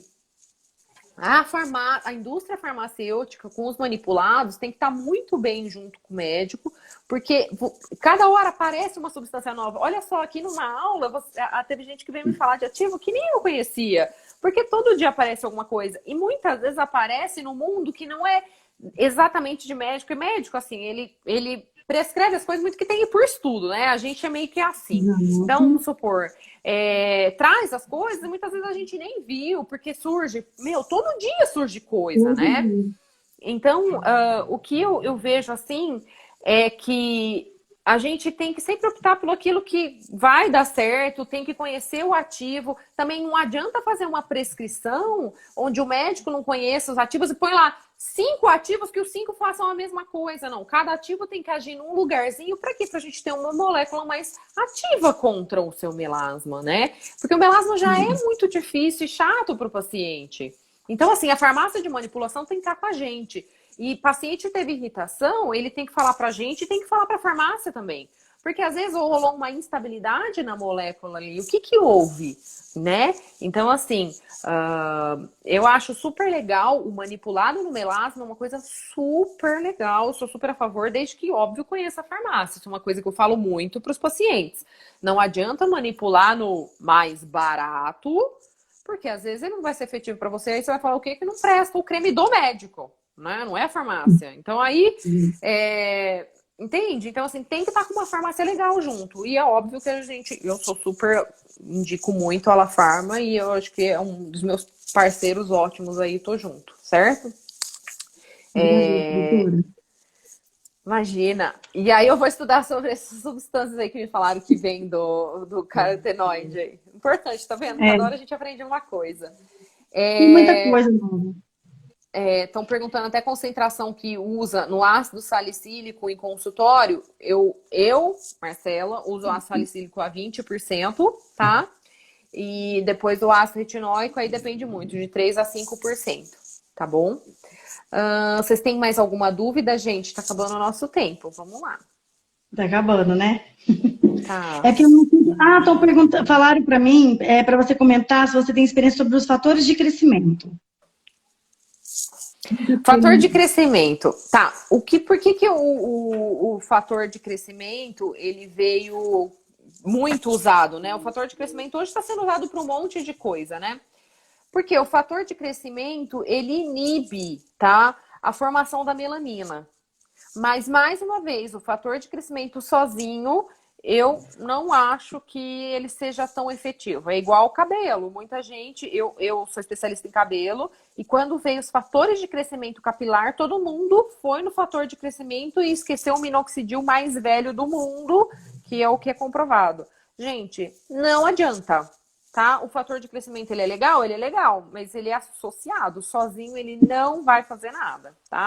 a indústria farmacêutica com os manipulados tem que estar muito bem junto com o médico, porque cada hora aparece uma substância nova. Olha só, aqui numa aula, teve gente que veio me falar de ativo que nem eu conhecia, porque todo dia aparece alguma coisa. E muitas vezes aparece no mundo que não é exatamente de médico. E médico, assim, ele prescreve as coisas muito que tem por estudo, né? A gente é meio que assim. Então, vamos supor, traz as coisas e muitas vezes a gente nem viu, porque surge, todo dia surge coisa, né? Então, o que eu vejo assim é que a gente tem que sempre optar pelo aquilo que vai dar certo, tem que conhecer o ativo. Também não adianta fazer uma prescrição onde o médico não conheça os ativos e põe lá 5 ativos que os 5 façam a mesma coisa. Não, cada ativo tem que agir num lugarzinho. Para quê? Para a gente ter uma molécula mais ativa contra o seu melasma, né? Porque o melasma já é muito difícil e chato para o paciente. Então, assim, a farmácia de manipulação tem que estar com a gente. E paciente teve irritação, ele tem que falar pra gente e tem que falar pra farmácia também. Porque às vezes rolou uma instabilidade na molécula ali. O que houve, né? Então, assim, eu acho super legal o manipulado no melasma, uma coisa super legal. Sou super a favor, desde que, óbvio, conheça a farmácia. Isso é uma coisa que eu falo muito pros pacientes. Não adianta manipular no mais barato, porque às vezes ele não vai ser efetivo pra você. Aí você vai falar o quê? Que não presta o creme do médico. Né? Não é a farmácia. Então aí, entende? Então assim, tem que estar com uma farmácia legal junto. E é óbvio que eu sou super, indico muito a La Farma e eu acho que é um dos meus parceiros ótimos aí, tô junto, certo? Imagina. E aí eu vou estudar sobre essas substâncias aí que me falaram que vem do carotenoide aí. Importante, tá vendo? Cada hora a gente aprende uma coisa. Tem muita coisa nova. Estão perguntando até a concentração que usa no ácido salicílico em consultório. Eu Marcela, uso o ácido salicílico a 20%, tá? E depois do ácido retinóico, aí depende muito, de 3% a 5%, tá bom? Vocês têm mais alguma dúvida, gente? Tá acabando o nosso tempo, vamos lá. Tá acabando, né? Tá. É que eu não... estão perguntando, falaram para mim, para você comentar se você tem experiência sobre os fatores de crescimento. Fator de crescimento. Tá. Por que o fator de crescimento ele veio muito usado, né? O fator de crescimento hoje está sendo usado para um monte de coisa, né? Porque o fator de crescimento ele inibe, tá, a formação da melanina. Mas mais uma vez, o fator de crescimento sozinho eu não acho que ele seja tão efetivo. É igual o cabelo. Muita gente, eu sou especialista em cabelo, e quando veio os fatores de crescimento capilar, todo mundo foi no fator de crescimento e esqueceu o minoxidil mais velho do mundo, que é o que é comprovado. Gente, não adianta, tá? O fator de crescimento, ele é legal, mas ele é associado. Sozinho, ele não vai fazer nada, tá?